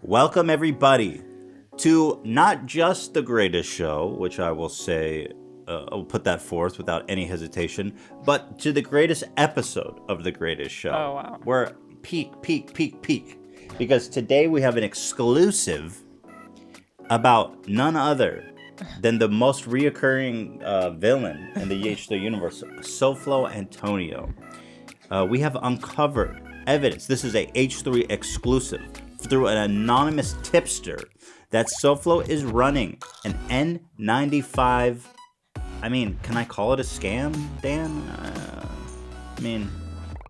Welcome, everybody, to not just the greatest show, which I will say, I'll put that forth without any hesitation, but to the greatest episode of the greatest show. Oh, wow. We're peak. Because today we have an exclusive about none other than the most reoccurring villain in the H3 universe, SoFlo Antonio. We have uncovered evidence. This is a H3 exclusive through an anonymous tipster that SoFlo is running an N95. I mean, can I call it a scam, Dan?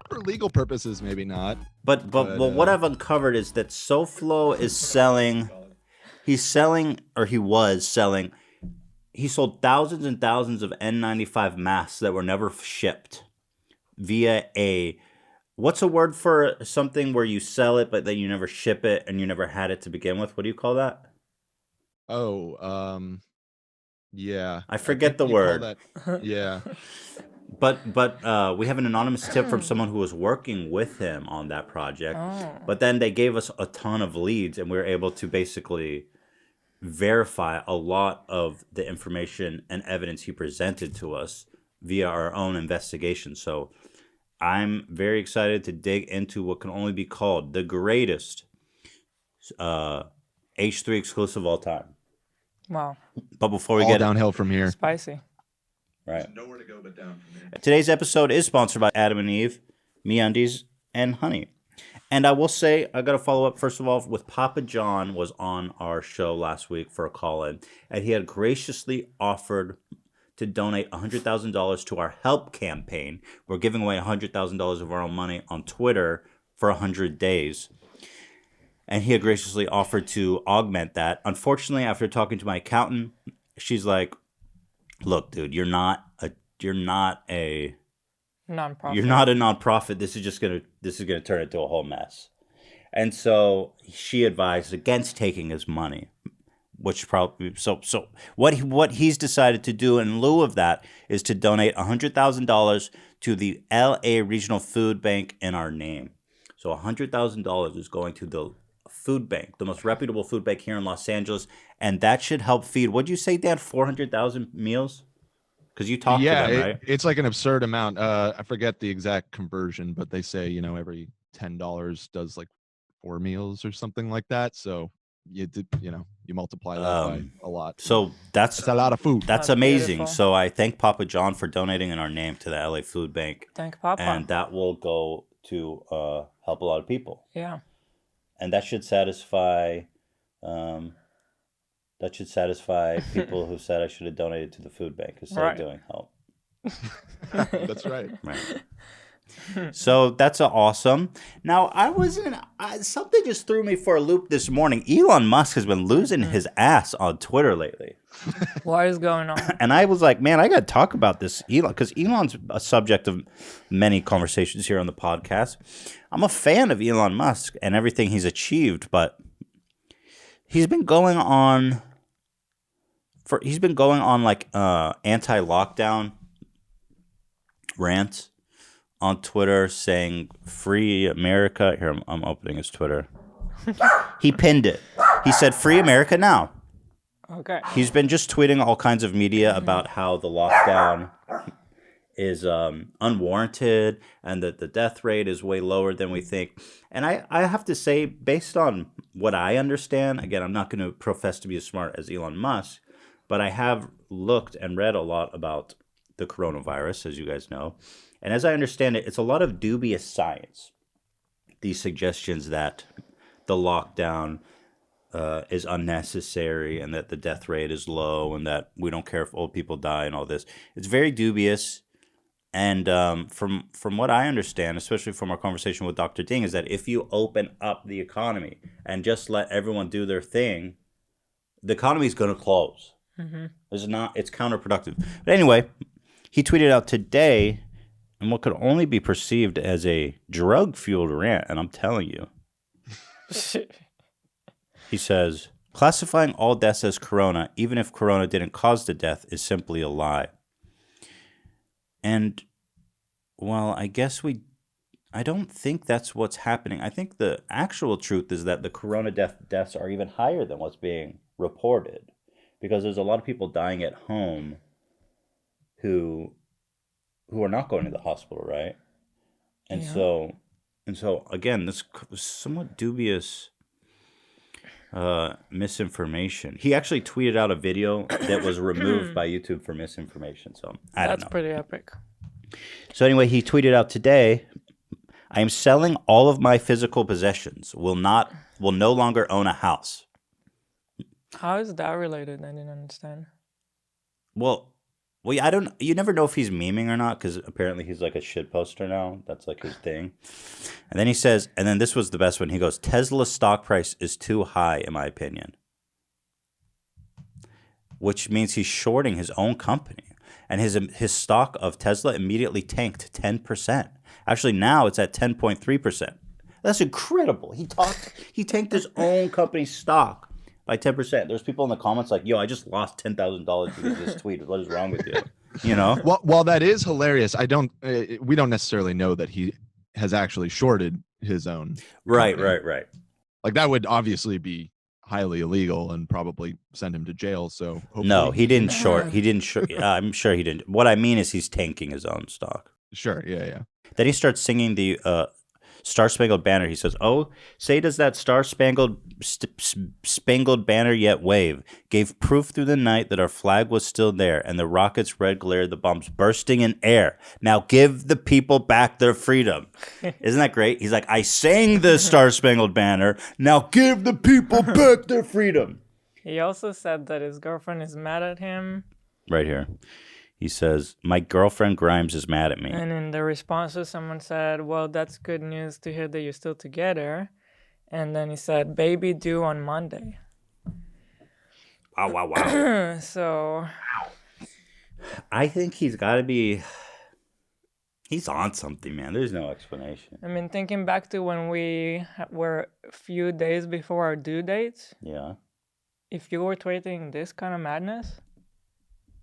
For legal purposes, maybe not. But what I've uncovered is that SoFlo is selling. He sold thousands and thousands of N95 masks that were never shipped via what's a word for something where you sell it but then you never ship it and you never had it to begin with? What do you call that? Yeah. I forget the word. Yeah. But we have an anonymous tip from someone who was working with him on that project. Oh. But then they gave us a ton of leads, and we were able to basically verify a lot of the information and evidence he presented to us via our own investigation. So I'm very excited to dig into what can only be called the greatest H3 exclusive of all time. Wow. But before we All get downhill from here. Spicy. right. There's nowhere to go but down from here. Today's episode is sponsored by Adam and Eve, MeUndies, and Honey. And I will say, I got to follow up, first of all, with Papa John was on our show last week for a call-in, and he had graciously offered to donate $100,000 to our help campaign. We're giving away $100,000 of our own money on Twitter for 100 days. And he had graciously offered to augment that. Unfortunately, after talking to my accountant, she's like, look, dude, you're not a nonprofit. This is gonna turn into a whole mess. And so she advised against taking his money, which probably so what he's decided to do in lieu of that is to donate $100,000 to the LA Regional Food Bank in our name. So $100,000 is going to the food bank, the most reputable food bank here in Los Angeles, and that should help feed. What'd you say, Dan? 400,000 meals? Because you talked to them, right? It's like an absurd amount. I forget the exact conversion, but they say, every $10 does like 4 meals or something like that. So you multiply that by a lot. So that's a lot of food. That's amazing. Beautiful. So I thank Papa John for donating in our name to the LA Food Bank. Thank Papa. And that will go to help a lot of people. Yeah. And that should satisfy people who said I should have donated to the food bank instead of doing help. That's right. Right. So that's awesome. Now something just threw me for a loop this morning. Elon Musk has been losing his ass on Twitter lately. What is going on? And I was like, man, I got to talk about this Elon, because Elon's a subject of many conversations here on the podcast. I'm a fan of Elon Musk and everything he's achieved, but he's been going on like anti-lockdown rants on Twitter saying free America. Here, I'm opening his Twitter. He pinned it. He said free America now. Okay. He's been just tweeting all kinds of media about how the lockdown is unwarranted and that the death rate is way lower than we think. And I have to say, based on what I understand, again, I'm not going to profess to be as smart as Elon Musk, but I have looked and read a lot about the coronavirus, as you guys know. And as I understand it, it's a lot of dubious science. These suggestions that the lockdown is unnecessary and that the death rate is low and that we don't care if old people die and all this. It's very dubious. And from what I understand, especially from our conversation with Dr. Ding, is that if you open up the economy and just let everyone do their thing, the economy is going to close. Mm-hmm. It's counterproductive. But anyway, he tweeted out today in what could only be perceived as a drug-fueled rant, and I'm telling you. He says, classifying all deaths as corona, even if corona didn't cause the death, is simply a lie. And, well, I guess I don't think that's what's happening. I think the actual truth is that the corona deaths are even higher than what's being reported, because there's a lot of people dying at home who are not going to the hospital, right? And Yeah. so again, this somewhat dubious misinformation. He actually tweeted out a video that was removed by YouTube for misinformation. So I don't That's know. pretty epic. So anyway, he tweeted out today, I am selling all of my physical possessions. Will no longer own a house. How is that related? I didn't understand. Well, I don't. You never know if he's memeing or not, because apparently he's like a shit poster now. That's like his thing. And then he says, and then this was the best one. He goes, Tesla's stock price is too high, in my opinion. Which means he's shorting his own company, and his stock of Tesla immediately tanked 10%. Actually, now it's at 10.3%. That's incredible. He tanked his own company's stock by 10%. There's people in the comments like, yo, I just lost $10,000 because of this tweet. What is wrong with you? You know? Well, while that is hilarious, we don't necessarily know that he has actually shorted his own. Right. Like that would obviously be highly illegal and probably send him to jail. So hopefully No, he didn't short. He didn't short. I'm sure he didn't. What I mean is he's tanking his own stock. Sure. Yeah. Then he starts singing the Star Spangled Banner. He says, "Oh, say does that spangled banner yet wave? Gave proof through the night that our flag was still there, and the rockets' red glare, the bombs bursting in air. Now give the people back their freedom." Isn't that great? He's like, I sang the Star Spangled Banner. Now give the people back their freedom. He also said that his girlfriend is mad at him. Right here. He says, my girlfriend Grimes is mad at me. And in the responses, someone said, well, that's good news to hear that you're still together. And then he said, baby due on Monday. Wow. So I think he's got to be... He's on something, man. There's no explanation. I mean, thinking back to when we were a few days before our due dates. Yeah. If you were tweeting this kind of madness,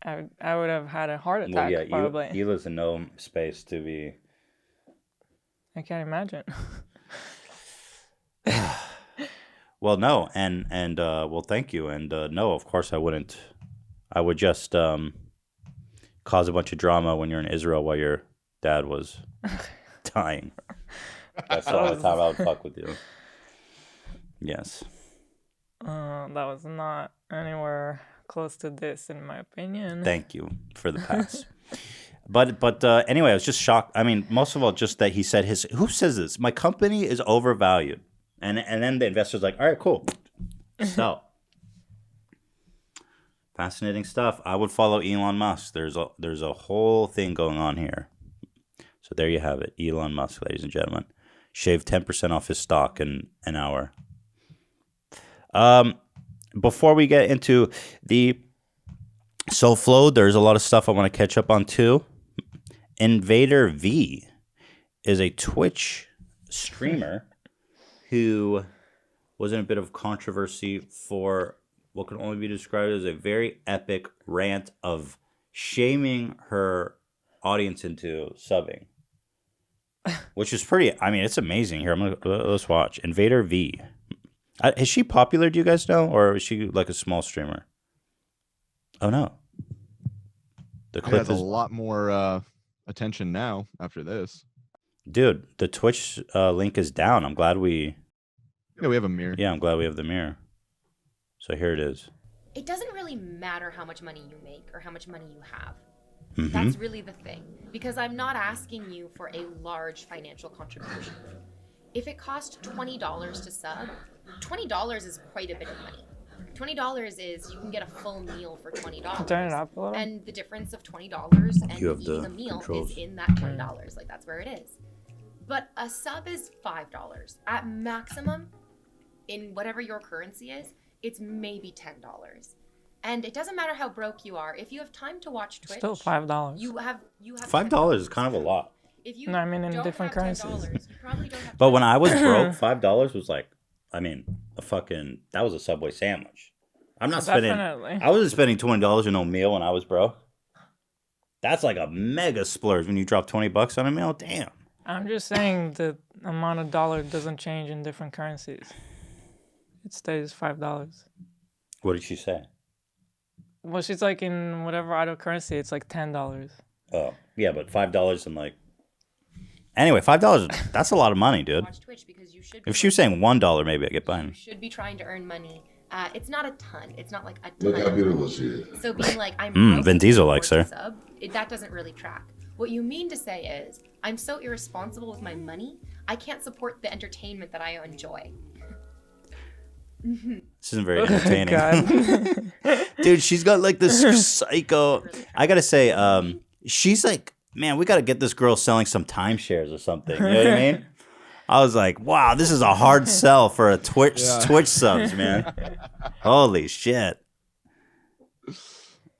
I would have had a heart attack, probably. Hila's in no space to be... I can't imagine. Well, no, and well, thank you, and no, of course I wouldn't. I would just cause a bunch of drama when you're in Israel while your dad was dying. That's the only time I would fuck with you. Yes. That was not anywhere close to this, in my opinion. Thank you for the pass. But anyway, I was just shocked. I mean, most of all, just that he said who says this? My company is overvalued. And then the investor's like, all right, cool. So, fascinating stuff. I would follow Elon Musk. There's a whole thing going on here. So there you have it. Elon Musk, ladies and gentlemen. Shaved 10% off his stock in an hour. Before we get into the SoFlo, there's a lot of stuff I want to catch up on too. Invader Vie is a Twitch streamer who was in a bit of controversy for what can only be described as a very epic rant of shaming her audience into subbing, which is pretty. I mean, it's amazing. Here, let's watch Invader Vie. Is she popular? Do you guys know, or is she like a small streamer? Oh no, the clip has a lot more attention now after this. Dude, the Twitch link is down. I'm glad we... Yeah, we have a mirror. Yeah, I'm glad we have the mirror. So here it is. It doesn't really matter how much money you make or how much money you have. Mm-hmm. That's really the thing. Because I'm not asking you for a large financial contribution. If it costs $20 to sub, $20 is quite a bit of money. $20 is you can get a full meal for $20. Turn it up a little. And the difference of $20 and eating a meal controls. is in that $20. Like, that's where it is. But a sub is $5. At maximum, in whatever your currency is, it's maybe $10. And it doesn't matter how broke you are. If you have time to watch Twitch, still $5. You have $5 is kind of a lot. If you No, I mean in don't different have currencies. $10, you probably don't have But when I was $10. broke, $5 was like, I mean, that was a Subway sandwich. I'm not spending... Definitely. I wasn't spending $20 on no meal when I was broke. That's like a mega splurge when you drop $20 on a meal. Damn. I'm just saying the amount of dollar doesn't change in different currencies. It stays $5. What did she say? Well, she's like in whatever other currency, it's like $10. Oh, yeah, but $5 and like. Anyway, $5. That's a lot of money, dude. Watch Twitch because you should. If she was saying $1, maybe I get you behind. should be trying to earn money. It's not a ton. It's not like a ton. Look how beautiful she is. So being like, I'm Vin broke Diesel and likes can't her. afford to sub, that doesn't really track. What you mean to say is, I'm so irresponsible with my money, I can't support the entertainment that I enjoy. This isn't very entertaining. God. Dude, she's got like this psycho. I gotta say, she's like, man, we gotta get this girl selling some timeshares or something. You know what I mean? I was like, wow, this is a hard sell for a Twitch subs, man. Holy shit.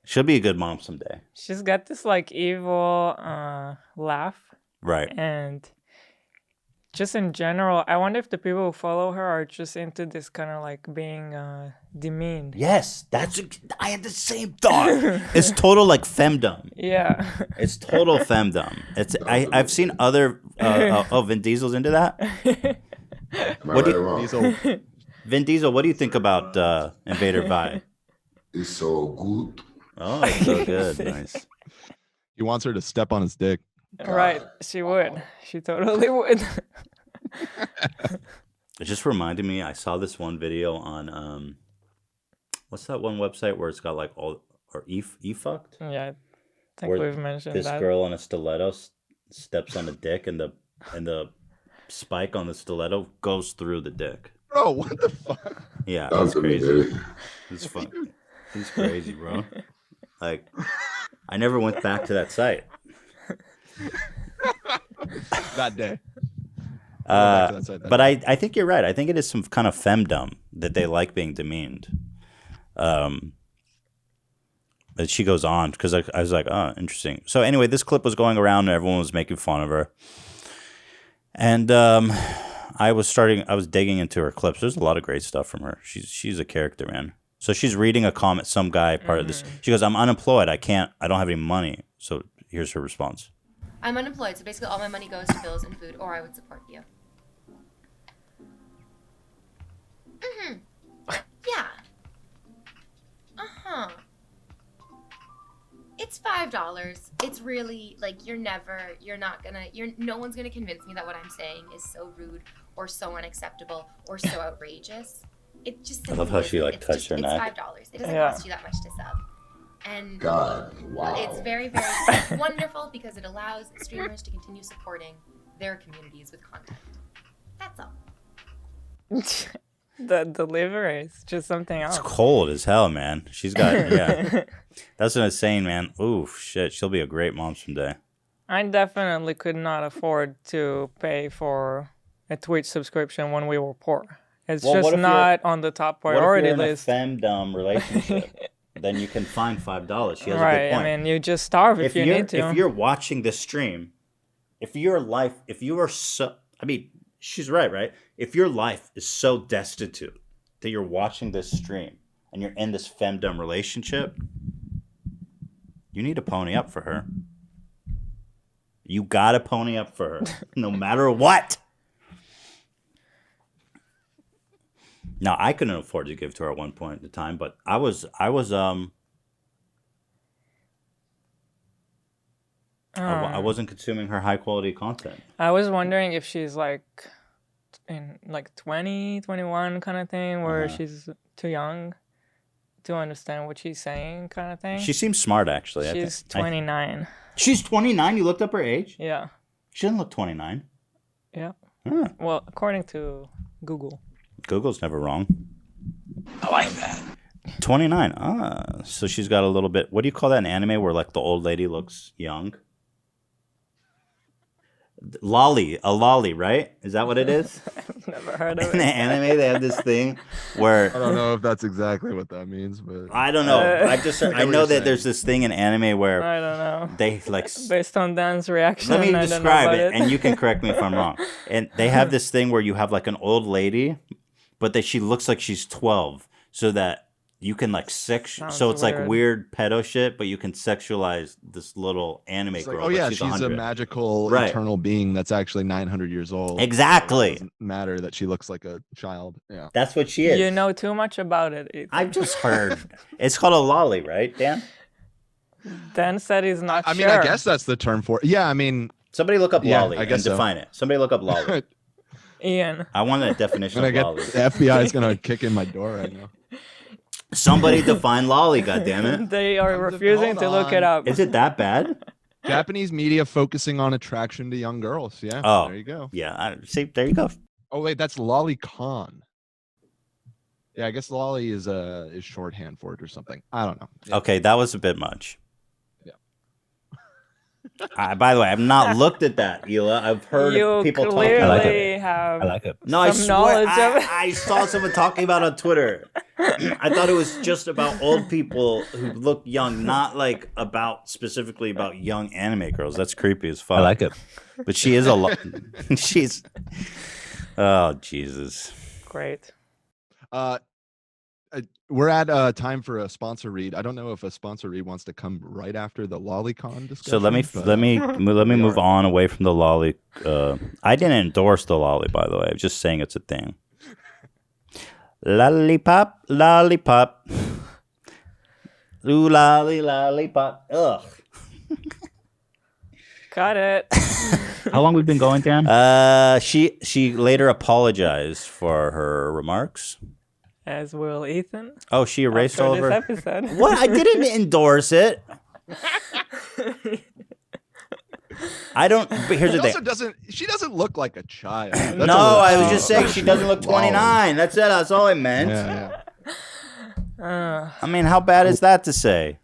She'll be a good mom someday. She's got this like evil laugh, Right. and just in general, I wonder if the people who follow her are just into this kind of like being demeaned. Yes, I had the same thought. It's total like femdom. Yeah. It's total femdom. I've seen other Vin Diesel's into that. Am I right or wrong? Diesel. Vin Diesel, what do you think about Invader Vi? It's so good. Oh, it's so good. Nice. He wants her to step on his dick. Right. She would. She totally would. It just reminded me, I saw this one video on what's that one website where it's got like all or fucked? Yeah. I think Where we've mentioned This that. girl on a stiletto steps on a dick and the spike on the stiletto goes through the dick. Bro, what the fuck? Yeah, That that's was crazy. crazy. It's fun. He's crazy, bro. Like, I never went back to that site. That day. back to that site then. But I think you're right. I think it is some kind of femdom that they like being demeaned. But she goes on because I was like, oh, interesting. So anyway, this clip was going around and everyone was making fun of her. And I was digging into her clips. There's a lot of great stuff from her. She's a character, man. So she's reading a comment, some guy part of this. She goes, I'm unemployed. I don't have any money. So here's her response. I'm unemployed, so basically all my money goes to bills and food, or I would support you. Yeah. It's $5. It's really like no one's gonna convince me that what I'm saying is so rude or so unacceptable or so outrageous. It just I love how she, isn't. like, It's touched her it's neck. $5. It doesn't Yeah. cost you that much to sub. And God, wow. it's very, very wonderful because it allows streamers to continue supporting their communities with content. That's all. The delivery is just something It's else. cold as hell, man. She's got, yeah. That's what I was saying, man. Oof, shit. She'll be a great mom someday. I definitely could not afford to pay for a Twitch subscription when we were poor. It's Well, what just if not on the top priority what if you're list. in a femdom relationship? Then you can find $5. She has a Right. good point. I mean, you just starve if you need to. If you're watching this stream, if you are so, I mean, she's right? If your life is so destitute that you're watching this stream and you're in this femdom relationship, you need to pony up for her. You gotta pony up for her, no matter what. Now, I couldn't afford to give to her at one point in time, but I wasn't consuming her high quality content. I was wondering if she's like in like 20, 21 kind of thing, where she's too young to understand what she's saying kind of thing. She seems smart, actually. She's 29. She's 29? You looked up her age? Yeah. She doesn't look 29. Yeah. Huh. Well, according to Google. Google's never wrong. I like that. 29. So she's got a little bit. What do you call that in anime where like the old lady looks young? A lolly, right? Is that what it is? I've never heard of In the it. anime, they have this thing where I don't know if that's exactly what that means, but I don't know. I what know you're that there's saying. this thing in anime where I don't know. they like. Based on Dan's reaction, Let me I don't know describe about it, and you can correct me if I'm wrong. And they have this thing where you have like an old lady, but she looks like she's 12, so that you can like Sounds so it's like weird. weird pedo shit, but you can sexualize this little anime It's like, girl. oh like yeah, she's a 100. magical Right. eternal being that's actually 900 years old. Exactly. It doesn't matter that she looks like a child. Yeah. That's what she is. You know too much about it, Ethan. I've just heard. It's called a lolly, right, Dan? Dan said he's not I sure. mean, I guess that's the term for it. Yeah, I mean, Somebody look up Yeah, lolly I guess and so. define it. Somebody look up lolly. Ian. I want a definition when I of get lolly. the FBI is gonna kick in my door right now. Somebody define lolly, goddammit. They are refusing to look it up. Is it that bad? Japanese media focusing on attraction to young girls. Yeah. Oh. There you go. Yeah, see, there you go. Oh wait, that's lolicon. Yeah, I guess lolly is shorthand for it or something. I don't know. Yeah. Okay, that was a bit much. Yeah. By the way, I've not looked at that, Hila. I've heard You people talking clearly about it. have. I like it. No, I some swear, knowledge of it. I saw someone talking about it on Twitter. I thought it was just about old people who look young, not like specifically about young anime girls. That's creepy as fuck. I like it. But she is she's. Oh Jesus! Great. We're at time for a sponsor read. I don't know if a sponsor read wants to come right after the lolicon discussion. So let me but- move on away from the lolly. I didn't endorse the lolly, by the way. I'm just saying it's a thing. Lollipop, lollipop. Ooh, lolly, lollipop. Ugh. Got it. How long we've been going, Dan? She later apologized for her remarks. As will Ethan. Oh, she erased after all of her. this episode. What? I didn't endorse it. I don't. But here's She the also thing. she doesn't look like a child. That's No, a little- I was just saying she doesn't look 29. That's it. That's all I meant. Yeah. I mean, how bad is that to say?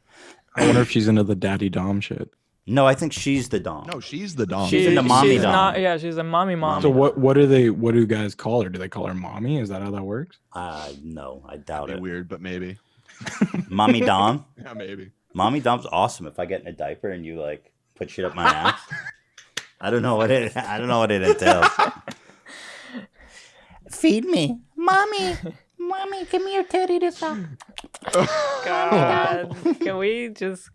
I wonder if she's into the daddy dom shit. No, I think she's the dom. No, she's the dom. She's into mommy she's dom. not. Yeah, she's a mommy mom. So what do you guys call her? Do they call her mommy? Is that how that works? No, I doubt That'd it. be weird, but maybe. Mommy dom. Yeah, maybe. Mommy dom's awesome. If I get in a diaper and you like put shit up my ass, I don't know what it entails. Feed me, mommy. Mommy, give me your teddy to suck. God, can we just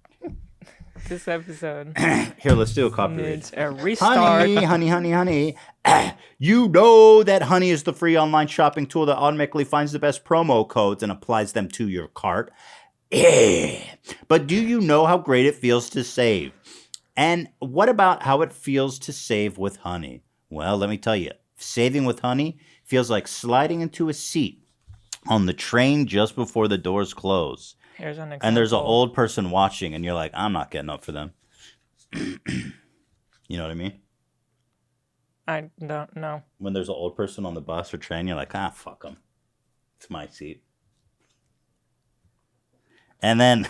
this episode Here, let's do a copy read. needs a restart? Honey. You know that Honey is the free online shopping tool that automatically finds the best promo codes and applies them to your cart. But do you know how great it feels to save? And what about how it feels to save with Honey? Well, let me tell you, saving with Honey feels like sliding into a seat on the train just before the doors close. Here's an example. And there's an old person watching, and you're like, I'm not getting up for them. You know what I mean? I don't know. When there's an old person on the bus or train, you're like, fuck them. It's my seat. And then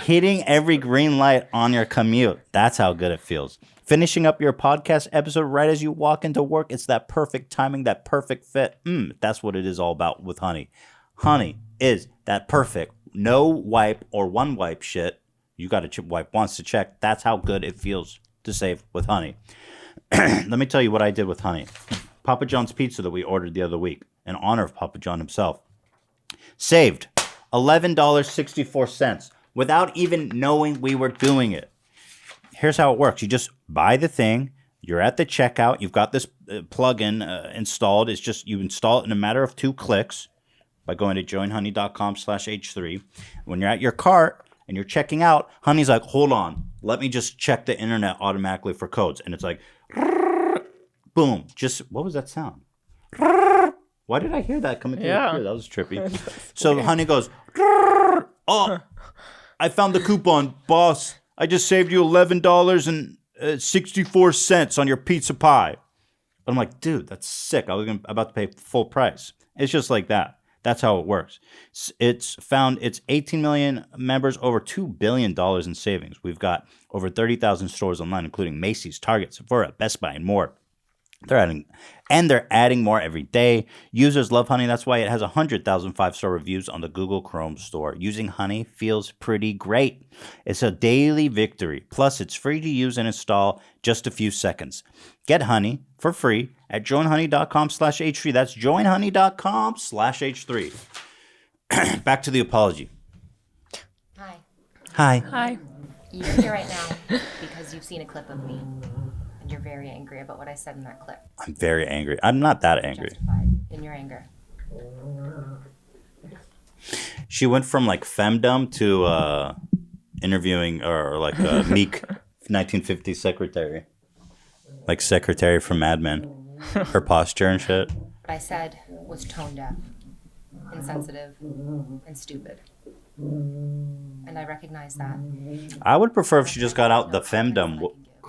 hitting every green light on your commute. That's how good it feels. Finishing up your podcast episode right as you walk into work. It's that perfect timing, that perfect fit. That's what it is all about with Honey. Honey is that perfect no wipe or one wipe shit. You got to wipe once to check. That's how good it feels to save with Honey. Let me tell you what I did with Honey. Papa John's pizza that we ordered the other week in honor of Papa John himself. Saved $11.64 without even knowing we were doing it. Here's how it works. You just buy the thing. You're at the checkout. You've got this plugin installed. It's just you install it in a matter of 2 clicks by going to joinhoney.com/H3. When you're at your cart and you're checking out, Honey's like, hold on. Let me just check the internet automatically for codes. And it's like, boom. Just, what was that sound? Why did I hear that coming through the computer? That was trippy. So Honey goes, oh, I found the coupon, boss. I just saved you $11.64 on your pizza pie. I'm like, dude, that's sick. I was about to pay full price. It's just like that. That's how it works. It's 18 million members, over $2 billion in savings. We've got over 30,000 stores online, including Macy's, Target, Sephora, Best Buy, and more. They're adding more every day. Users love Honey. That's why it has 100,000 5-star reviews on the Google Chrome store. Using Honey feels pretty great. It's a daily victory. Plus, it's free to use and install just a few seconds. Get Honey for free at joinhoney.com/H3. That's joinhoney.com/H3. back to the apology. Hi. Hi. Hi. You're here right now because you've seen a clip of me, and you're very angry about what I said in that clip. I'm very angry. I'm not that angry. Justified in your anger. She went from like femdom to interviewing or like a meek 1950s secretary. Like secretary from Mad Men. Her posture and shit. What I said was tone deaf, insensitive, and stupid. And I recognize that. I would prefer if she just got out the femdom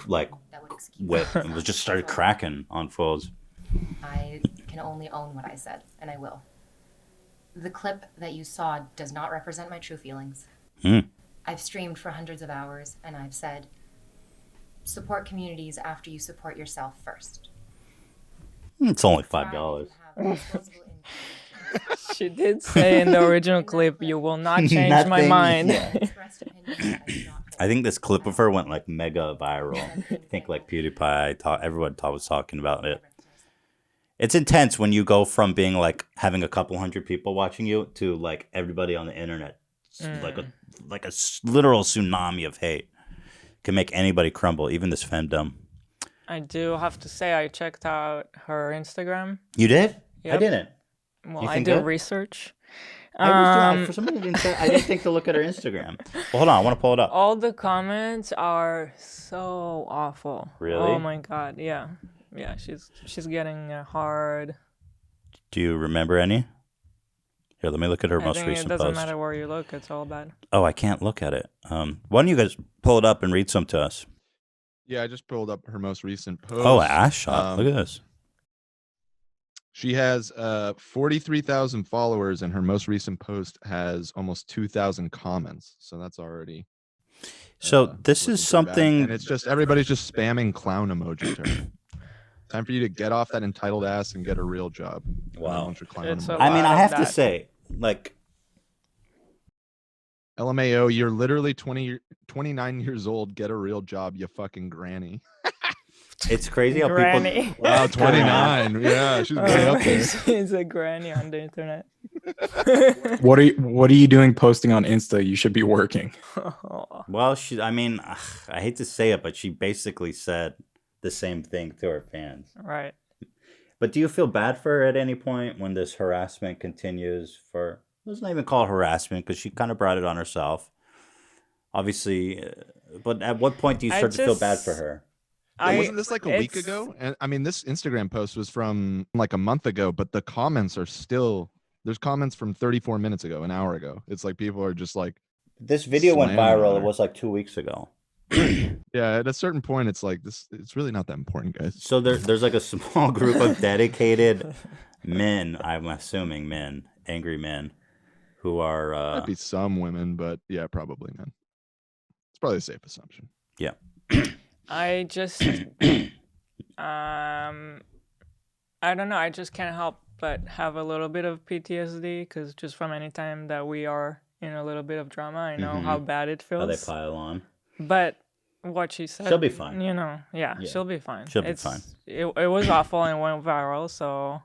like That would excuse whip and was just started cracking on fools. I can only own what I said, and I will. The clip that you saw does not represent my true feelings. I've streamed for hundreds of hours, and I've said, support communities after you support yourself first. It's only $5. She did say in the original clip, "You will not change my Nothing, mind." yeah. I think this clip of her went like mega viral. I think like PewDiePie, everyone was talking about it. It's intense when you go from being like having a couple hundred people watching you to like everybody on the internet, like a literal tsunami of hate. Can make anybody crumble, even this femdom. I do have to say, I checked out her Instagram. You did? Yep. I didn't. Well, You I think did good? research. For some reason, I didn't think to look at her Instagram. Well, hold on, I want to pull it up. All the comments are so awful. Really? Oh my god, yeah. Yeah, she's getting hard. Do you remember any? Here, let me look at her I most think recent it doesn't post. matter where you look, it's all bad. Oh, I can't look at it. Why don't you guys pull it up and read some to us? Yeah, I just pulled up her most recent post. Oh, ass shot. Look at this. She has 43,000 followers, and her most recent post has almost 2,000 comments. So that's already. So this looking is pretty bad. something. And it's just everybody's just spamming clown emoji to her. Time for you to get off that entitled ass and get a real job. Wow. It's a I mean, lot I of have to that. say, like, LMAO, you're literally 29 years old. Get a real job, you fucking granny. it's crazy how Granny. people. Wow, 29. Yeah, she's way up there. She's a granny on the internet. What are you doing posting on Insta? You should be working. Well, I mean, I hate to say it, but she basically said the same thing to her fans. Right. But do you feel bad for her at any point when this harassment continues for, let's not even call it harassment because she kind of brought it on herself. Obviously, but at what point do you start to feel bad for her? Wasn't this like a week ago? And I mean, this Instagram post was from like a month ago, but the comments are still, there's comments from 34 minutes ago, an hour ago. It's like people are just like. This video went slamming viral. on It her. was like 2 weeks ago. Yeah, at a certain point, it's like this. It's really not that important, guys. So there's like a small group of dedicated men, I'm assuming men, angry men, who are. Might be some women, but yeah, probably men. It's probably a safe assumption. Yeah. I just I don't know, I just can't help but have a little bit of PTSD because just from any time that we are in a little bit of drama, I know how bad it feels. How they pile on. But what she said, She'll be fine. You know, yeah. She'll be fine. She'll be fine. It was awful and went viral, so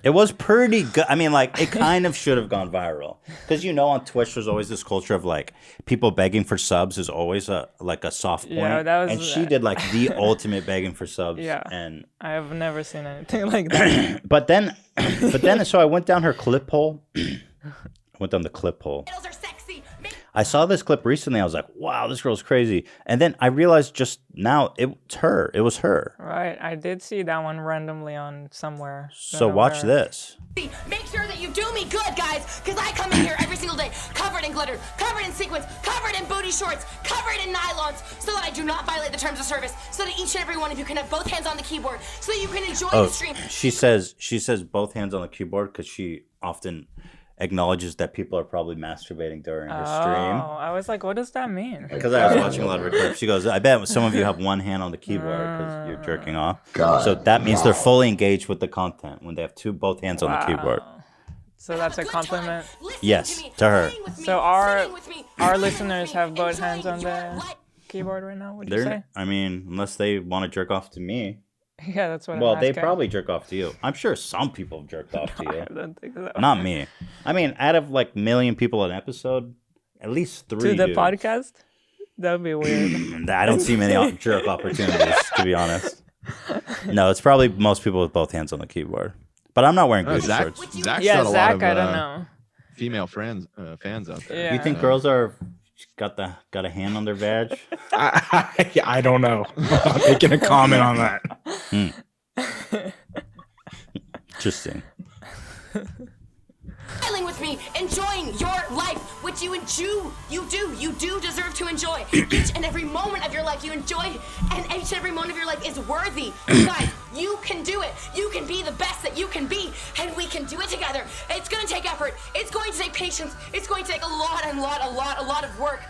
It was pretty good. I mean, like, it kind of should have gone viral. Because, you know, on Twitch, there's always this culture of, like, people begging for subs is always a soft point. Yeah, that was and she did, like, the ultimate begging for subs. Yeah. And I have never seen anything like that. But then, so I went down her clip hole. I went down the clip hole. I saw this clip recently. I was like, wow, this girl's crazy. And then I realized just now it's her. It was her. Right. I did see that one randomly on somewhere. So watch this. Make sure that you do me good, guys, because I come in here every single day, covered in glitter, covered in sequins, covered in booty shorts, covered in nylons, so that I do not violate the terms of service, so that each and every one of you can have both hands on the keyboard, so that you can enjoy the stream. She says both hands on the keyboard because she often acknowledges that people are probably masturbating during her stream. Oh, I was like, what does that mean? Because I was watching a lot of her clips. She goes, I bet some of you have one hand on the keyboard because you're jerking off. God. So that means they're fully engaged with the content when they have both hands on the keyboard. So that's a compliment. Yes, to her. So our listeners have both hands on the keyboard right now, would you say? I mean, unless they want to jerk off to me. Yeah, that's what. Well, I'm they asking. probably jerk off to you. I'm sure some people have jerked off to I you. don't think so. Not me. I mean, out of like million people an episode, at least 3 To the do. podcast? That would be weird. I don't see many jerk opportunities, to be honest. No, it's probably most people with both hands on the keyboard. But I'm not wearing booty shorts. Zach's Yeah, got a Zach, lot of, I don't know. female fans out there. Yeah. Do you think girls are got a hand on their vag? I don't know. I'm not making a comment on that. Interesting. Smiling with me, enjoying your life, which you do deserve to enjoy. Each and every moment of your life you enjoy, and each and every moment of your life is worthy. Guys, you can do it. You can be the best that you can be, and we can do it together. It's gonna take effort. It's going to take patience. It's going to take a lot of work.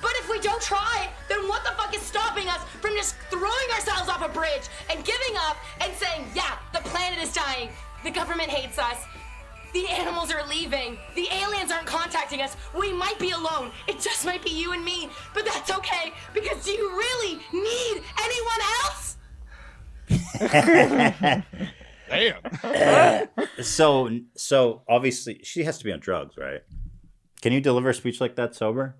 But if we don't try, then what the fuck is stopping us from just throwing ourselves off a bridge and giving up and saying, yeah, the planet is dying, the government hates us, the animals are leaving, the aliens aren't contacting us, we might be alone, it just might be you and me, but that's okay, because do you really need anyone else? Damn. So obviously she has to be on drugs, right? Can you deliver a speech like that sober?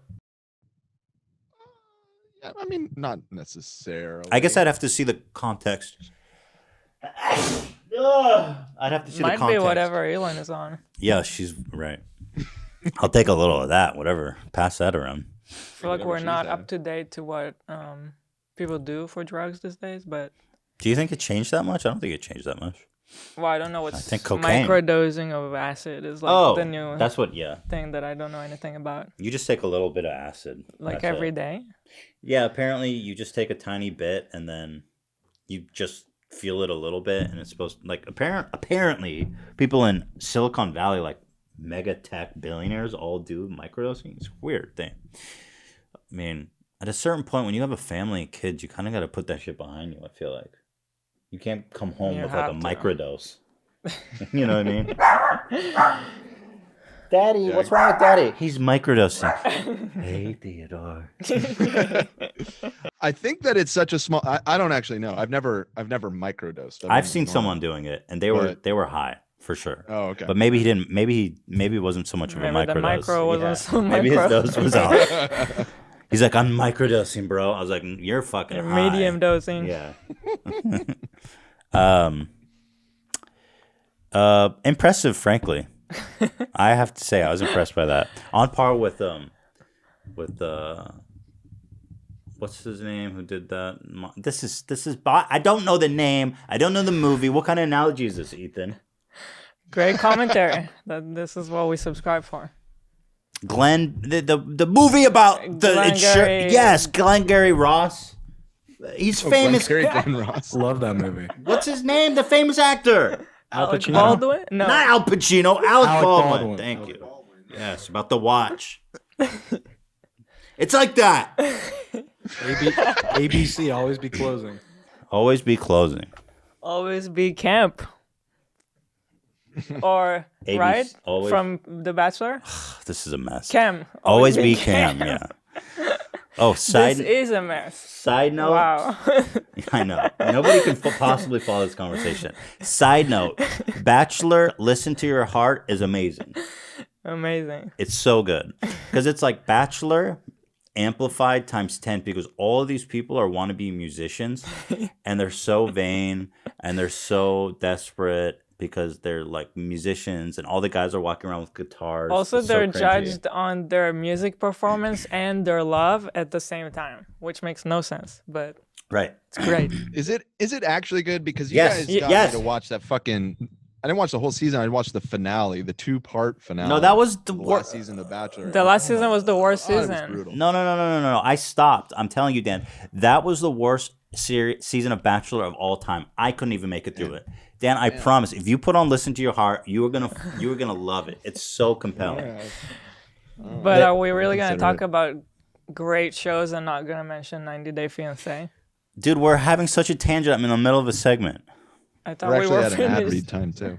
I mean, not necessarily. I guess I'd have to see the context. I'd have to see the Might context. be whatever Elon is on. Yeah, she's right. I'll take a little of that, whatever. Pass that around. I feel like Whatever we're she's not at. up to date to what people do for drugs these days, but Do you think it changed that much? I don't think it changed that much. well, I don't know what's think cocaine. microdosing of acid is like the new that's what. Yeah, thing that I don't know anything about. you just take a little bit of acid. Like That's every it. day. Yeah, apparently you just take a tiny bit and then you just feel it a little bit, and it's supposed to, like apparently people in Silicon Valley, like mega tech billionaires, all do microdosing. It's a weird thing. I mean, at a certain point, when you have a family and kids, you kind of got to put that shit behind you. I feel like you can't come home You with like a have to. microdose. You know what I mean? Daddy, what's wrong with Daddy? He's microdosing. Hey, Theodore. I think that it's such a small. I don't actually know. I've never microdosed. I've seen someone doing it, and they were high for sure. Oh, okay. But maybe he didn't. Maybe it wasn't so much of a Maybe the microdose. micro wasn't so Maybe his micro. dose was off. He's like, I'm microdosing, bro. I was like, you're fucking high. Medium dosing. Yeah. Impressive, frankly. I have to say, I was impressed by that. On par with what's his name? Who did that? This is. I don't know the name. I don't know the movie. What kind of analogy is this, Ethan? Great commentary. This is what we subscribe for. Glenn, the movie about the Glengarry- yes, Glengarry Ross. He's famous. Glenn Ross. Love that movie. What's his name? The famous actor. Al Alec Pacino? Baldwin? No. Not Al Pacino. Alec Baldwin. Baldwin. Thank you. Yes, about the watch. It's like that. ABC always be closing. Always be closing. Always be camp. Or ABC, right always- from The Bachelor. This is a mess. Cam. Always be Cam. Yeah. Oh, This side is a mess. side note. Wow. I know. Nobody can possibly follow this conversation. Side note: Bachelor, Listen to Your Heart is amazing. Amazing. It's so good because it's like Bachelor amplified times 10 because all of these people are wannabe musicians and they're so vain and they're so desperate because they're like musicians and all the guys are walking around with guitars. Also, It's so they're cringy. judged on their music performance and their love at the same time, which makes no sense, but Right. it's great. Is it actually good? Because you Yes. guys got Yes. me to watch that fucking. I didn't watch the whole season. I watched the finale, the 2-part finale. No, that was the of last worst. season of Bachelor. The last season was the worst God, it was season. brutal. No. I stopped. I'm telling you, Dan. That was the worst season of Bachelor of all time. I couldn't even make it through it. Dan, I promise, if you put on Listen to Your Heart, you are gonna love it. It's so compelling. But are we really going to consider talk it. about great shows and not going to mention 90 Day Fiancé? Dude, we're having such a tangent. I'm in the middle of a segment. I thought We're we actually were at an ad read finished. time too.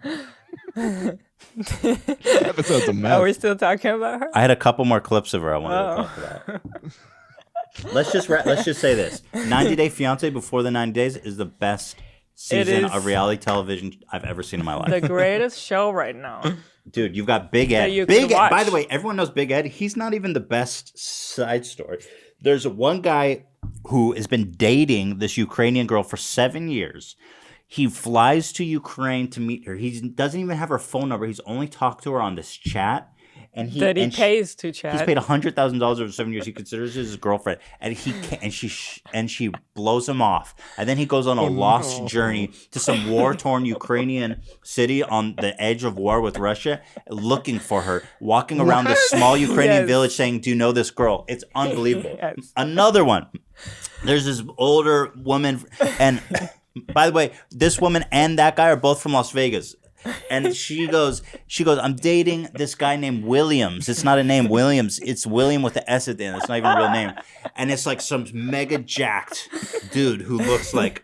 Episode's a mess. Are we still talking about her? I had a couple more clips of her I wanted Oh. to talk about. Let's just say this: 90 Day Fiance before the 90 days is the best season is of reality television I've ever seen in my life. the greatest show right now. Dude, you've got Big That Ed. you Big can Ed. By watch. the way, everyone knows Big Ed. He's not even the best side story. There's one guy who has been dating this Ukrainian girl for 7 years. He flies to Ukraine to meet her. He doesn't even have her phone number. He's only talked to her on this chat. And he pays to chat. He's paid $100,000 over 7 years. He considers her his girlfriend, and he can't, and she blows him off. And then he goes on a lost journey to some war-torn Ukrainian city on the edge of war with Russia, looking for her, walking around this small Ukrainian village, saying, "Do you know this girl?" It's unbelievable. Yes. Another one. There's this older woman, and by the way, this woman and that guy are both from Las Vegas. And she goes, I'm dating this guy named Williams. It's not a name, Williams. It's William with the S at the end. It's not even a real name. And it's like some mega jacked dude who looks like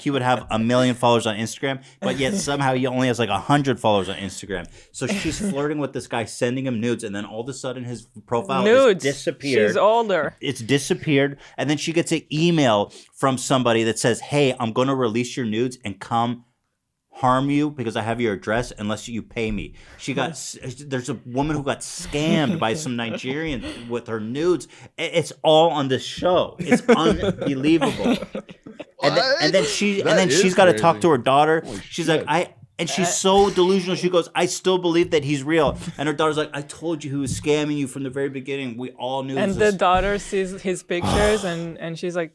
he would have 1 million followers on Instagram, but yet somehow he only has like 100 followers on Instagram. So she's flirting with this guy, sending him nudes, and then all of a sudden his profile is disappeared. She's older. It's disappeared, and then she gets an email from somebody that says, "Hey, I'm going to release your nudes and come harm you because I have your address unless you pay me." There's a woman who got scammed by some Nigerian with her nudes. It's all on this show. It's unbelievable. And then she's got to talk to her daughter. She's like, and she's so delusional. She goes, "I still believe that he's real." And her daughter's like, "I told you he was scamming you from the very beginning. We all knew." And the daughter sees his pictures and she's like,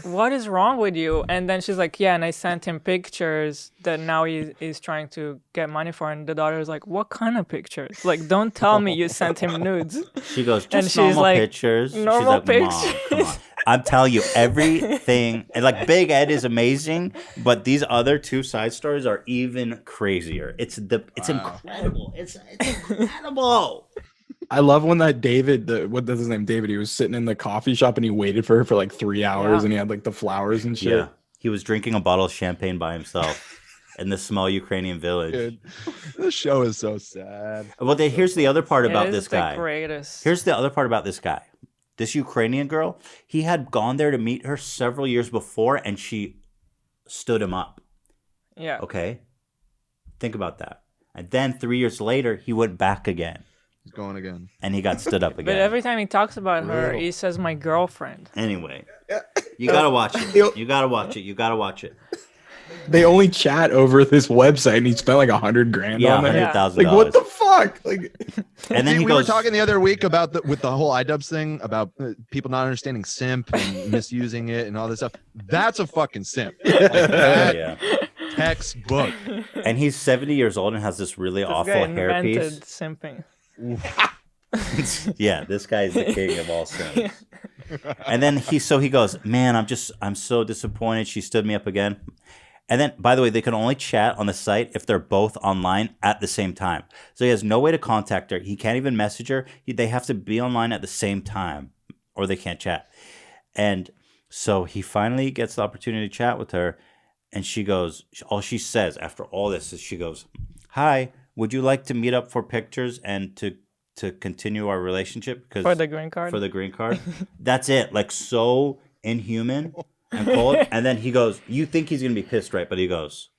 "What is wrong with you?" And then she's like, "Yeah, and I sent him pictures that now he's trying to get money for." And the daughter's like, "What kind of pictures? Like, don't tell me you sent him nudes." She goes, "Just and she's normal like, pictures." "Normal she's like, "Mom, pictures." come on. I'm telling you, everything, and like Big Ed is amazing, but these other two side stories are even crazier. It's incredible. It's incredible. I love when that David, what is his name? David, he was sitting in the coffee shop and he waited for her for like 3 hours and he had like the flowers and shit. Yeah. He was drinking a bottle of champagne by himself in this small Ukrainian village. Dude, this show is so sad. Well, here's the other part about this the guy. Greatest. Here's the other part about this guy. This Ukrainian girl, he had gone there to meet her several years before and she stood him up. Yeah. Okay? Think about that. And then 3 years later, he went back again. He's going again. And he got stood up again. But every time he talks about her, he says, "My girlfriend." Anyway, you gotta watch it. You gotta watch it. You gotta watch it. They only chat over this website and he spent like $100,000 Yeah, on there. $100,000. Like, what the fuck? Like, and then he we goes, were talking the other week about with the whole iDubbbz thing about people not understanding simp and misusing it and all this stuff. That's a fucking simp. yeah. Textbook. And he's 70 years old and has this really awful hairpiece. Simping. Yeah, this guy is the king of all simps. And then he goes, "Man, I'm so disappointed. She stood me up again." And then, by the way, they can only chat on the site if they're both online at the same time. So he has no way to contact her. He can't even message her. They have to be online at the same time or they can't chat. And so he finally gets the opportunity to chat with her. And she goes, all she says after all this is she goes, "Hi, would you like to meet up for pictures and to continue our relationship?" Because For the green card? For the green card. That's it. Like so inhuman and cold. And then he goes, you think he's going to be pissed, right? But he goes,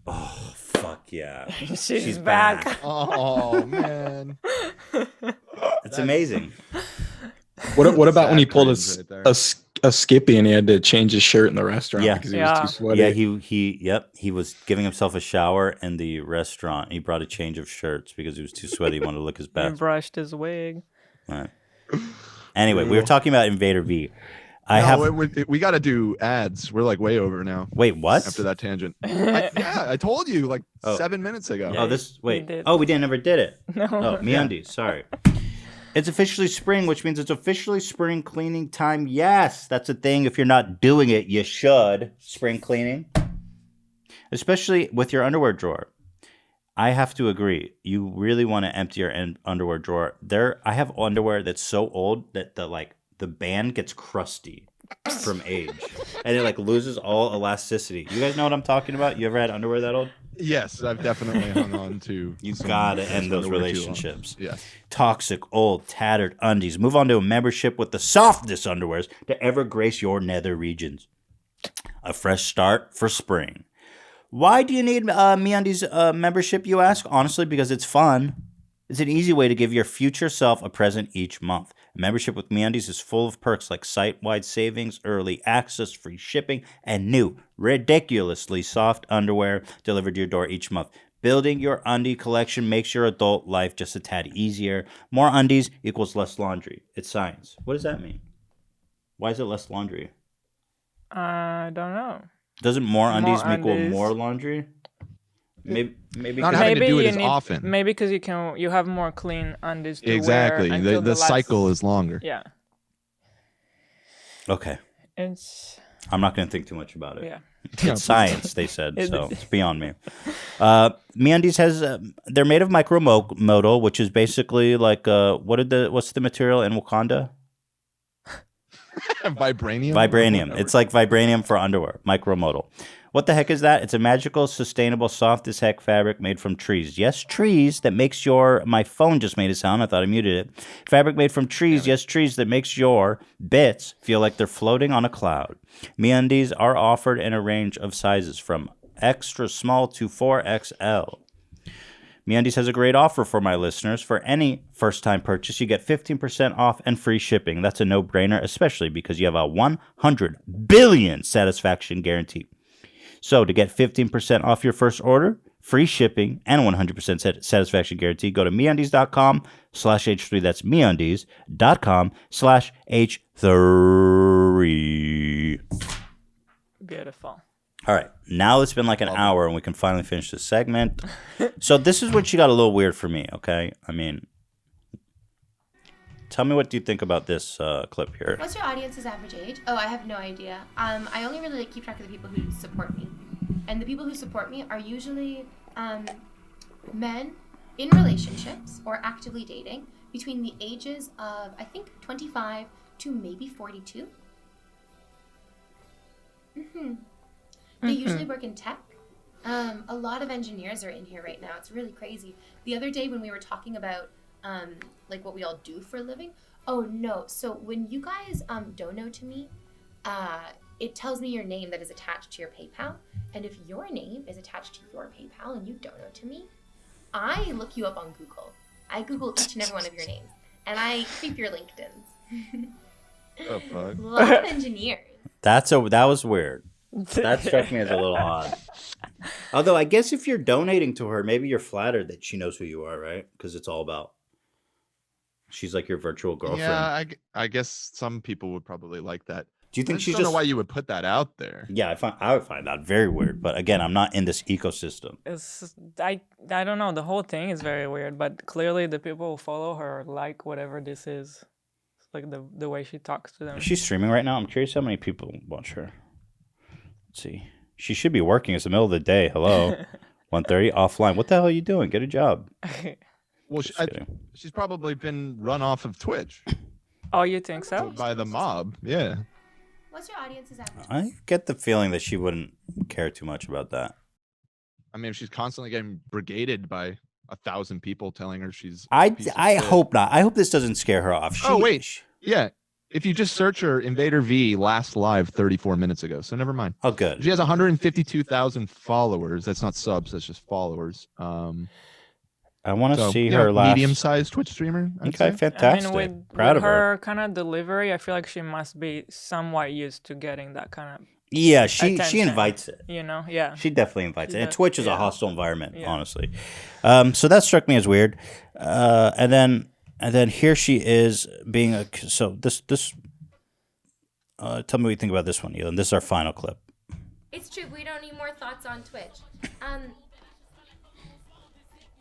"Oh, fuck yeah. She's back." Oh, man. It's amazing. what about when he pulled cringe right a Skippy and he had to change his shirt in the restaurant Yeah. because he was too sweaty? Yeah, he was giving himself a shower in the restaurant. He brought a change of shirts because he was too sweaty. He wanted to look his He best. brushed his wig. All right. Anyway, we were talking about Invader Vie. We got to do ads. We're like way over now. Wait, what? After that tangent. I told you like 7 minutes ago. Oh, we never did it. No. Oh, MeUndies. Sorry. It's officially spring, which means it's officially spring cleaning time. Yes, that's a thing. If you're not doing it, you should. Spring cleaning. Especially with your underwear drawer. I have to agree. You really want to empty your underwear drawer. I have underwear that's so old that the band gets crusty from age. And it like loses all elasticity. You guys know what I'm talking about? You ever had underwear that old? Yes, I've definitely hung on to. You gotta end those relationships. Yes. Toxic, old, tattered undies. Move on to a membership with the softest underwears to ever grace your nether regions. A fresh start for spring. Why do you need MeUndies membership, you ask? Honestly, because it's fun. It's an easy way to give your future self a present each month. A membership with MeUndies is full of perks like site-wide savings, early access, free shipping, and new, ridiculously soft underwear delivered to your door each month. Building your undie collection makes your adult life just a tad easier. More undies equals less laundry. It's science. What does that mean? Why is it less laundry? I don't know. Doesn't more undies equal undies. more laundry? Maybe Not having to do it as need, often. Maybe because you have more clean undies to Exactly. wear. Until The cycle is longer. Yeah. Okay. I'm not going to think too much about it. Yeah. It's science, they said, so it's beyond me. MeUndies has they're made of micromodal, which is basically like what's the material in Wakanda? Vibranium. Vibranium. It's like vibranium for underwear. Micromodal. What the heck is that? It's a magical, sustainable, soft as heck fabric made from trees. Yes, trees that makes my phone just made a sound. I thought I muted it. Fabric made from trees. Yes, trees that makes your bits feel like they're floating on a cloud. MeUndies are offered in a range of sizes from extra small to 4XL. MeUndies has a great offer for my listeners. For any first-time purchase, you get 15% off and free shipping. That's a no-brainer, especially because you have a 100 billion satisfaction guarantee. So to get 15% off your first order, free shipping, and 100% satisfaction guarantee, go to MeUndies.com/H3. That's MeUndies.com/H3. Beautiful. All right. Now it's been like an hour and we can finally finish this segment. So this is when she got a little weird for me, okay? I mean, tell me what do you think about this clip here. What's your audience's average age? Oh, I have no idea. I only really keep track of the people who support me. And the people who support me are usually men in relationships or actively dating between the ages of, I think, 25 to maybe 42. They usually work in tech. A lot of engineers are in here right now. It's really crazy. The other day when we were talking about like what we all do for a living. Oh no! So when you guys dono to me, it tells me your name that is attached to your PayPal. And if your name is attached to your PayPal and you dono to me, I look you up on Google. I Google each and every one of your names, and I creep your LinkedIn's. Oh fuck! A lot of engineers. That was weird. That struck me as a little odd. Although I guess if you're donating to her, maybe you're flattered that she knows who you are, right? Because it's all about. She's like your virtual girlfriend. Yeah, I guess some people would probably like that. Do you think I don't know why you would put that out there? Yeah, I would find that very weird. But again, I'm not in this ecosystem. I don't know. The whole thing is very weird. But clearly, the people who follow her like whatever this is. It's like the way she talks to them. Is she streaming right now? I'm curious how many people watch her. Let's see. She should be working. It's the middle of the day. Hello, 1:30 offline. What the hell are you doing? Get a job. Well, she's probably been run off of Twitch. Oh, you think so? By the mob, yeah. What's your audience's average? I get the feeling that she wouldn't care too much about that. I mean, if she's constantly getting brigaded by 1,000 people telling her she's. I hope not. I hope this doesn't scare her off. Yeah. If you just search her, Invader Vie last live 34 minutes ago, so never mind. Oh, good. She has 152,000 followers. That's not subs. That's just followers. I want to see her last medium-sized Twitch streamer. Okay, fantastic. I mean, Proud with of her. Her kind of delivery, I feel like she must be somewhat used to getting that kind of. Yeah, she attention, invites it. You know, yeah. She definitely invites it. And Twitch is a hostile environment, honestly. So that struck me as weird. And then here she is being a. So this. Tell me what you think about this one, Elon. This is our final clip. It's true. We don't need more thoughts on Twitch.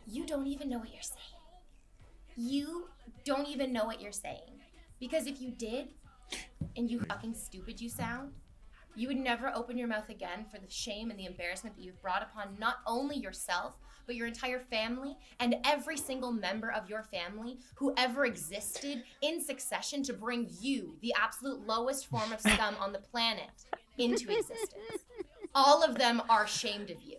You don't even know what you're saying. You don't even know what you're saying. Because if you did, and you fucking stupid you sound, you would never open your mouth again for the shame and the embarrassment that you've brought upon not only yourself, but your entire family and every single member of your family who ever existed in succession to bring you, the absolute lowest form of scum on the planet, into existence. All of them are ashamed of you.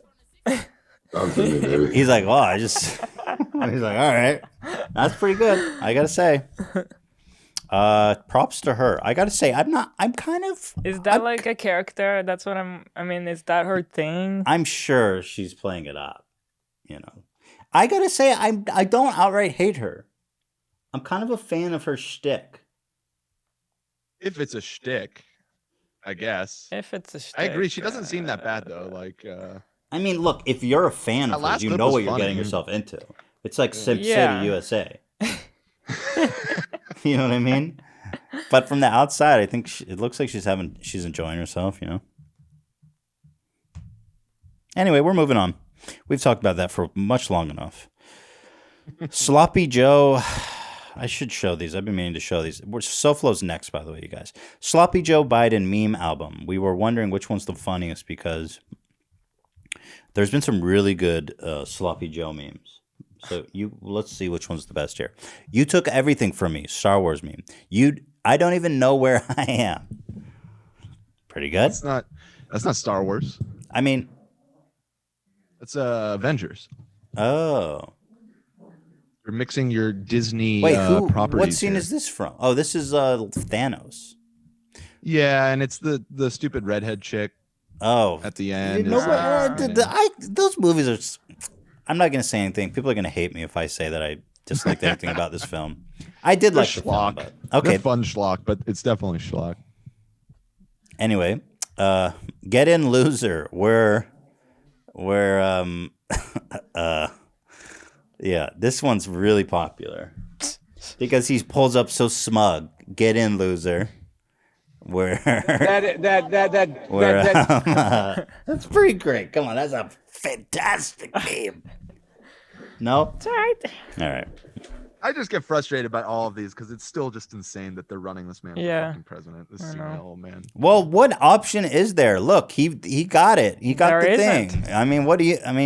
He's like, well, he's like, all right, that's pretty good, I gotta say. Props to her. I gotta say, I'm kind of. Is that like a character? That's what I mean, is that her thing? I'm sure she's playing it up. You know, I gotta say, I don't outright hate her. I'm kind of a fan of her shtick. If it's a shtick, I guess. If it's a shtick, I agree. She doesn't seem that bad though. Like, I mean, look, if you're a fan That of her, last you clip know was what you're funny. getting yourself into. It's like Simp Yeah. City, USA. You know what I mean? But from the outside, I think it looks like she's enjoying herself. You know. Anyway, we're moving on. We've talked about that for much long enough. Sloppy Joe. I should show these. I've been meaning to show these. SoFlo's next, by the way, you guys. Sloppy Joe Biden meme album. We were wondering which one's the funniest because there's been some really good Sloppy Joe memes. So let's see which one's the best here. You took everything from me. Star Wars meme. I don't even know where I am. Pretty good. That's not Star Wars. I mean, That's Avengers. oh. You're mixing your Disney Wait, properties. what scene here. is this from? Oh, this is Thanos. Yeah, and it's the stupid redhead chick Oh. at the You end. know is, what? Those movies are. I'm not going to say anything. People are going to hate me if I say that I disliked anything about this film. I did They're like the film, schlock. but okay. They're fun schlock, but it's definitely schlock. Anyway, get in, loser. Yeah, this one's really popular because he pulls up so smug. Get in, loser. That's pretty great. Come on, that's a fantastic meme. No, It's all right. all right. I just get frustrated by all of these because it's still just insane that they're running this man for Yeah. fucking president. This senile old man. Well, what option is there? Look, he got it. He got There the thing. isn't. I mean,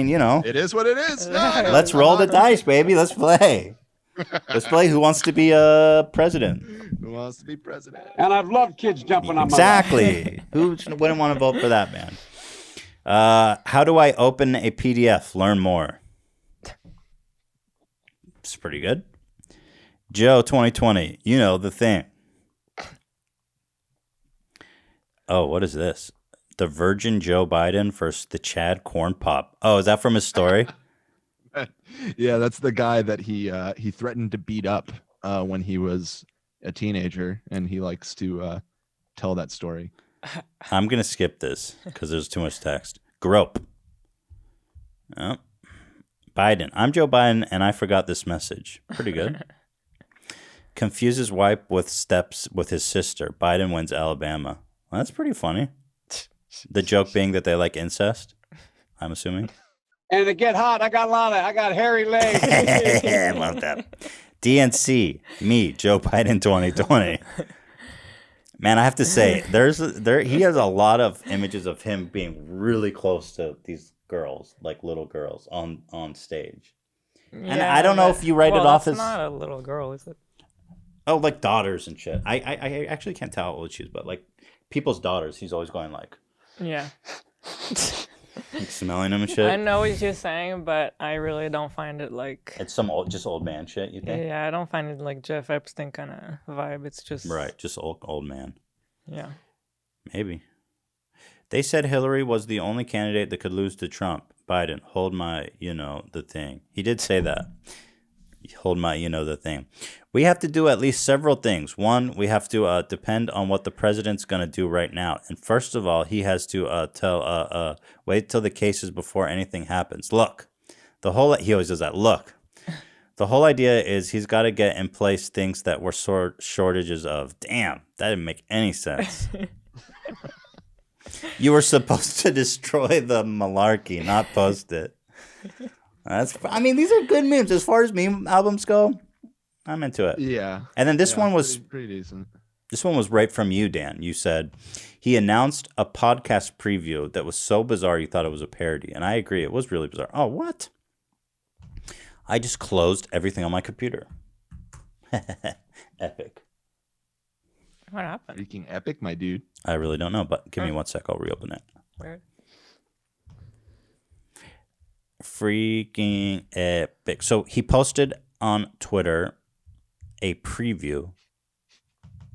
you know. It is what it is. No, I know. Let's roll the dice, baby. Let's play. Let's play. Who wants to be president? Who wants to be president? And I've loved kids jumping on my lap. Exactly. Who wouldn't want to vote for that man? How do I open a PDF? Learn more. It's pretty good. Joe 2020. You know the thing. Oh, what is this? The Virgin Joe Biden versus the Chad Corn Pop. Oh, is that from his story? Yeah, that's the guy that he threatened to beat up when he was a teenager, and he likes to tell that story. I'm going to skip this because there's too much text. Grope. Oh. Biden. I'm Joe Biden, and I forgot this message. Pretty good. Confuses wife with steps with his sister. Biden wins Alabama. Well, that's pretty funny. The joke being that they like incest, I'm assuming. And to get hot, I got hairy legs. I love that. DNC, me, Joe Biden 2020. Man, I have to say, he has a lot of images of him being really close to these girls, like little girls on stage. And I don't know if you write it off as not a little girl, is it? oh, like daughters and shit. I actually can't tell how old she is, but like people's daughters, he's always going like Yeah. smelling them and shit. I know what you're saying, but I really don't find it like. It's some old man shit, you think? Yeah, I don't find it like Jeff Epstein kind of vibe. It's just Right, just old man. Yeah. Maybe. They said Hillary was the only candidate that could lose to Trump. Biden, hold my, the thing. He did say that. Hold my, the thing. We have to do at least several things. One, we have to depend on what the president's going to do right now. And first of all, he has to wait till the cases before anything happens. Look, he always does that. Look, the whole idea is he's got to get in place things that were shortages of. Damn, that didn't make any sense. You were supposed to destroy the malarkey, not post it. These are good memes. As far as meme albums go, I'm into it. Yeah. And then this one was pretty decent. This one was right from you, Dan. You said he announced a podcast preview that was so bizarre you thought it was a parody. And I agree. It was really bizarre. Oh, what? I just closed everything on my computer. Epic. What happened? Freaking epic, my dude. I really don't know, but give me 1 sec. I'll reopen it. Weird. Freaking epic. So he posted on Twitter a preview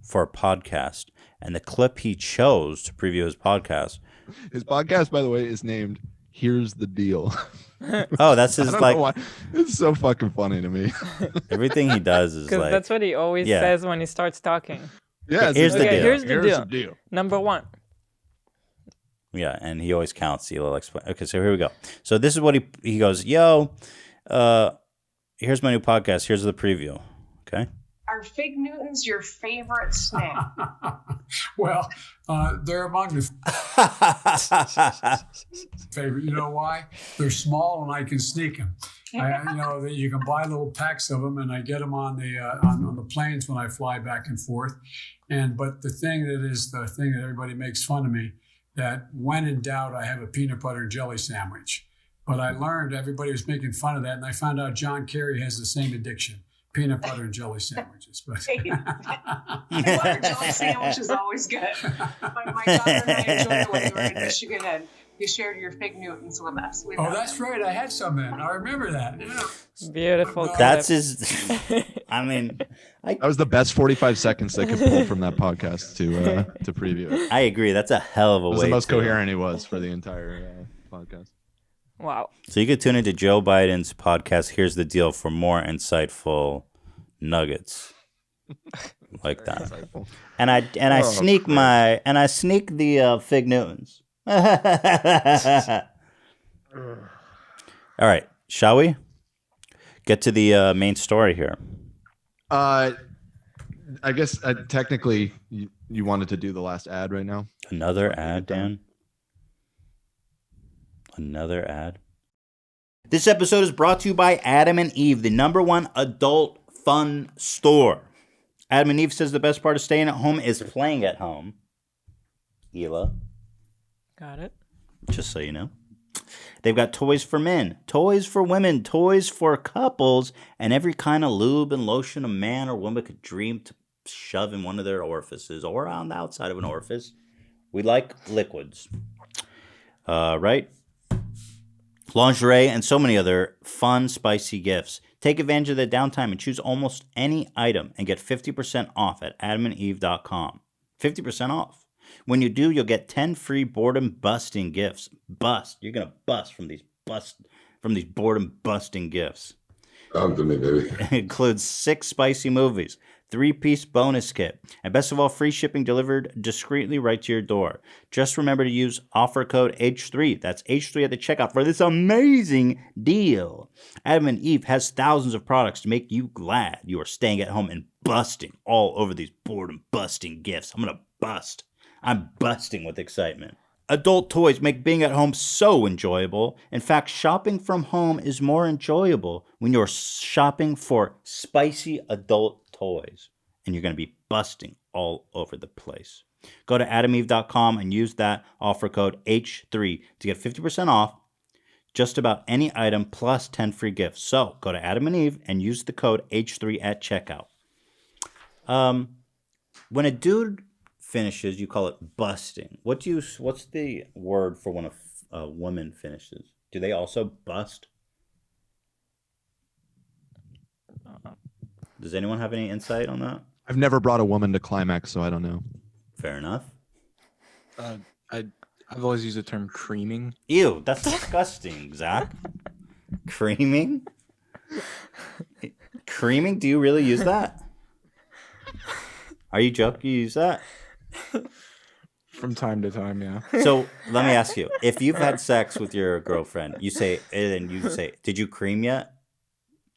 for a podcast, and the clip he chose to preview his podcast. His podcast, by the way, is named "Here's the Deal." Oh, that's his I don't like. know why. It's so fucking funny to me. Everything he does is Because like. that's what he always Yeah. says when he starts talking. Yeah, it's Here's the Okay, deal. here's the Here's deal. the deal. Number 1. Yeah, and he always counts. He'll explain. Okay, so here we go. So this is what he goes. Yo, here's my new podcast. Here's the preview. Okay. Are Fig Newtons your favorite snack? Well, they're among the favorite. You know why? They're small and I can sneak them. You can buy little packs of them, and I get them on the planes when I fly back and forth. But the thing that everybody makes fun of me, that when in doubt, I have a peanut butter and jelly sandwich. But I learned everybody was making fun of that, and I found out John Kerry has the same addiction. Peanut butter and jelly sandwiches. But Peanut butter and jelly sandwich is always good. My daughter and I enjoyed it when we were in Michigan, and you shared your Fig Newtons with us. that's right. I had some then. I remember that. Yeah. Beautiful. That's his. I mean, That was the best 45 seconds they could pull from that podcast to preview it. I agree. That's a hell of a It was way. the most to- coherent he was for the entire podcast. Wow. So you could tune into Joe Biden's podcast. Here's the deal for more insightful nuggets like that. Insightful. And I Oh, sneak the Fig Newtons. All right, shall we get to the main story here? I guess technically you wanted to do the last ad right now. Another ad, Dan. Another ad. This episode is brought to you by Adam and Eve, the #1 adult fun store. Adam and Eve says the best part of staying at home is playing at home. Hila, Got it. just so you know. They've got toys for men, toys for women, toys for couples, and every kind of lube and lotion a man or woman could dream to shove in one of their orifices or on the outside of an orifice. We like liquids. Right? Lingerie, and so many other fun, spicy gifts. Take advantage of the downtime and choose almost any item and get 50% off at adamandeve.com. 50% off. When you do, you'll get 10 free boredom-busting gifts. Bust. You're going to bust from these boredom-busting gifts. Talk to me, baby. It includes 6 spicy movies, 3-piece bonus kit, and best of all, free shipping delivered discreetly right to your door. Just remember to use offer code H3, that's H3 at the checkout, for this amazing deal. Adam and Eve has thousands of products to make you glad you are staying at home and busting all over these boredom-busting gifts. I'm busting with excitement. Adult toys make being at home so enjoyable. In fact, shopping from home is more enjoyable when you're shopping for spicy adult toys. And you're going to be busting all over the place. Go to adameve.com and use that offer code H3 to get 50% off just about any item plus 10 free gifts. So go to Adam and Eve and use the code H3 at checkout. When a dude finishes, you call it busting. What's the word for when a woman finishes? Do they also bust? Does anyone have any insight on that? I've never brought a woman to climax, so I don't know. Fair enough. I've always used the term creaming. Ew, that's disgusting, Zach. Creaming? Creaming? Do you really use that? Are you joking? You use that? From time to time, yeah. So let me ask you: if you've had sex with your girlfriend, you say, "Did you cream yet?"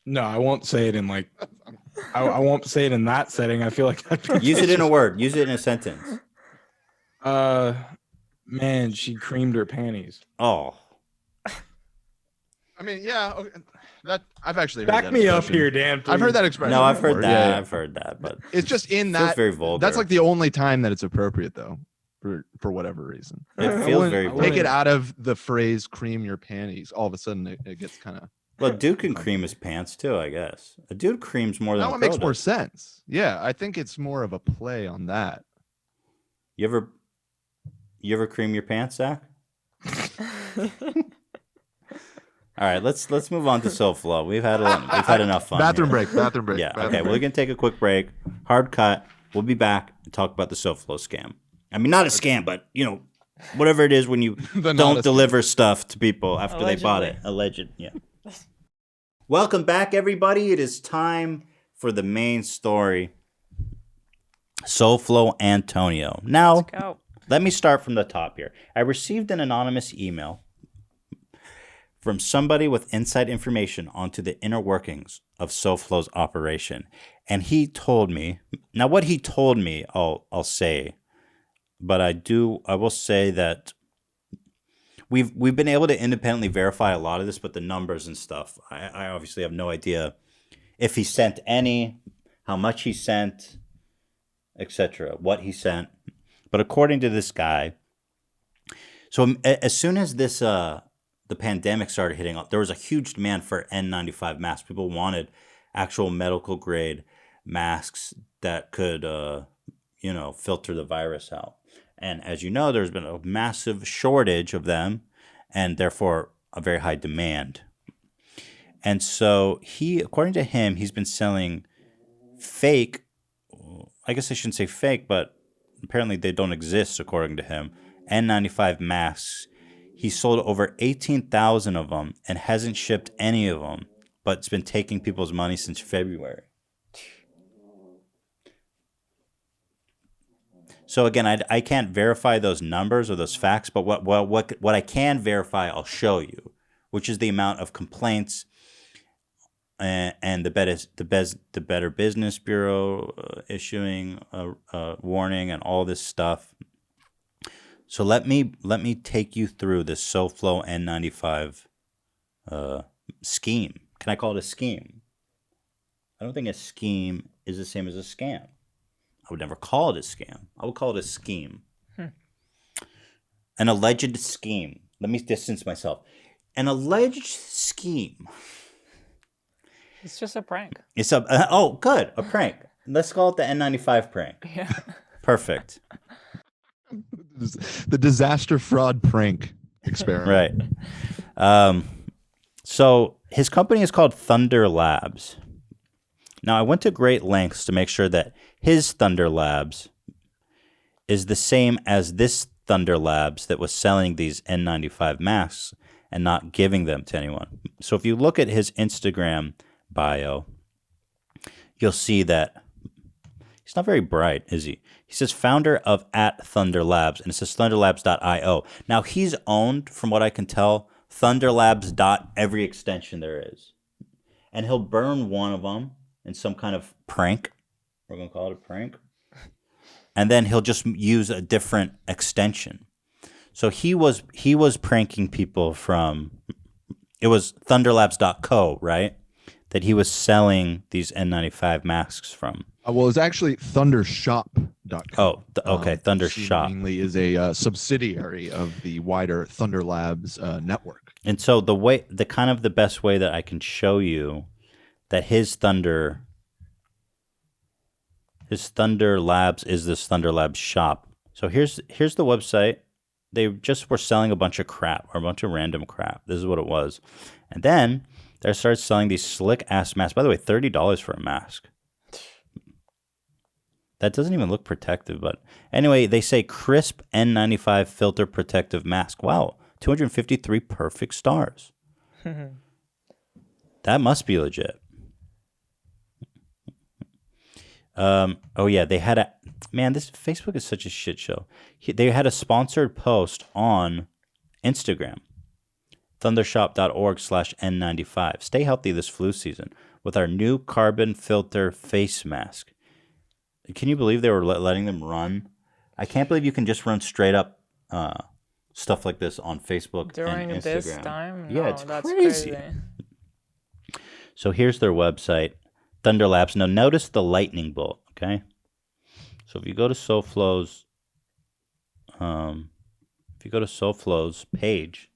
No, I won't say it in like. I won't say it in that setting. I feel like Use it in a word. Use it in a sentence. Man, she creamed her panties. Oh, I mean, yeah, okay, that I've actually heard Back that me up expression. here, Dan. I've heard please. that expression. no, I've heard before, that. yeah. I've heard that, but It's just in it feels that. very vulgar. That's like the only time that it's appropriate, though, for whatever reason. It I feels wouldn't- very I vulgar. Take it out of the phrase "cream your panties." All of a sudden, it gets kind of. Well, a dude can cream his pants too, I guess. A dude creams more than That a one girl makes more does. sense. Yeah, I think it's more of a play on that. You ever cream your pants, Zach? All right, let's move on to SoFlo. We've had enough fun. Bathroom here. break. Bathroom break. Yeah. bathroom Okay. break. We're gonna take a quick break. Hard cut. we'll be back and talk about the SoFlo scam. I mean, not a scam, but whatever it is when you don't deliver stuff to people after they bought it. Alleged, yeah. Welcome back, everybody. It is time for the main story. SoFlo Antonio. Now, let me start from the top here. I received an anonymous email from somebody with inside information onto the inner workings of SoFlo's operation. And he told me, now what he told me, I'll say, but I will say that we've been able to independently verify a lot of this, but the numbers and stuff, I obviously have no idea if he sent any, how much he sent, etc., what he sent. But according to this guy, so as soon as this the pandemic started hitting up, there was a huge demand for N95 masks. People wanted actual medical grade masks that could, filter the virus out. And as you know, there's been a massive shortage of them and therefore a very high demand. And so according to him, he's been selling fake, I guess I shouldn't say fake, but apparently they don't exist according to him, N95 masks. He sold over 18,000 of them and hasn't shipped any of them, but it's been taking people's money since February. So again, I can't verify those numbers or those facts, but what I can verify, I'll show you, which is the amount of complaints and the Better Business Bureau issuing a warning and all this stuff. So let me take you through this SoFlo N95 scheme. Can I call it a scheme? I don't think a scheme is the same as a scam. I would never call it a scam. I would call it a scheme. An alleged scheme. Let me distance myself. An alleged scheme. It's just a prank. It's good, a prank. Let's call it the N95 prank. Yeah. Perfect. The disaster fraud prank experiment. Right. So his company is called Thunder Labs. Now, I went to great lengths to make sure that his Thunder Labs is the same as this Thunder Labs that was selling these N95 masks and not giving them to anyone. So if you look at his Instagram bio, you'll see that he's not very bright, is he? He says founder of @Thunder Labs, and it says thunderlabs.io. Now, he's owned, from what I can tell, thunderlabs. Every extension there is. And he'll burn one of them in some kind of prank. We're going to call it a prank. And then he'll just use a different extension. So he was pranking people from, it was thunderlabs.co, right? That he was selling these N95 masks from. Well, it's actually thundershop.com. Oh, okay. Thundershop seemingly is a subsidiary of the wider Thunder Labs network. And so the best way that I can show you that his Thunder Labs is this Thunder Labs shop. So here's the website. They just were selling a bunch of crap or a bunch of random crap. This is what it was. And then they started selling these slick ass masks. By the way, $30 for a mask. That doesn't even look protective, but anyway, they say crisp N95 filter protective mask. Wow, 253 perfect stars. That must be legit. They had this Facebook is such a shit show. They had a sponsored post on Instagram, thundershop.org/N95. Stay healthy this flu season with our new carbon filter face mask. Can you believe they were letting them run? I can't believe you can just run straight up stuff like this on Facebook during and Instagram. This time? Yeah, no, it's that's crazy. So here's their website, Thunder Labs. Now notice the lightning bolt, okay? So if you go to SoFlo's, page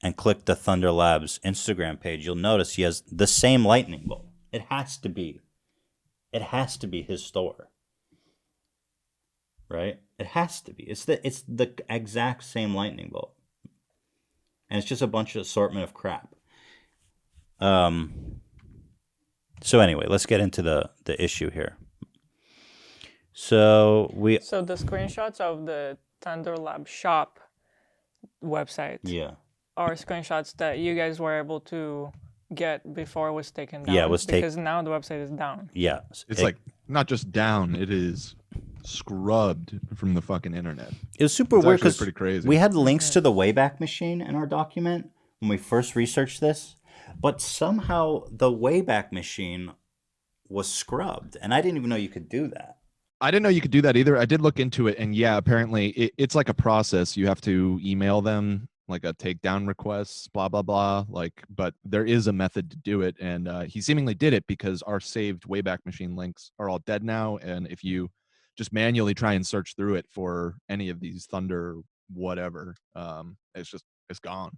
and click the Thunder Labs Instagram page, you'll notice he has the same lightning bolt. It has to be his store, right? It has to be. It's the exact same lightning bolt, and it's just a bunch of assortment of crap. So anyway, let's get into the issue here. So So the screenshots of the Thunder Lab shop website are screenshots that you guys were able to get before it was taken down. Yeah, it was because now the website is down. Yeah. It's like not just down, it is scrubbed from the fucking internet. It was super weird because pretty crazy. We had links to the Wayback Machine in our document when we first researched this, but somehow the Wayback Machine was scrubbed, and I didn't even know you could do that. I didn't know you could do that either. I did look into it, and yeah, apparently it's like a process. You have to email them like a takedown request, blah blah blah. But there is a method to do it, and he seemingly did it because our saved Wayback Machine links are all dead now. And if you just manually try and search through it for any of these Thunder whatever, it's gone.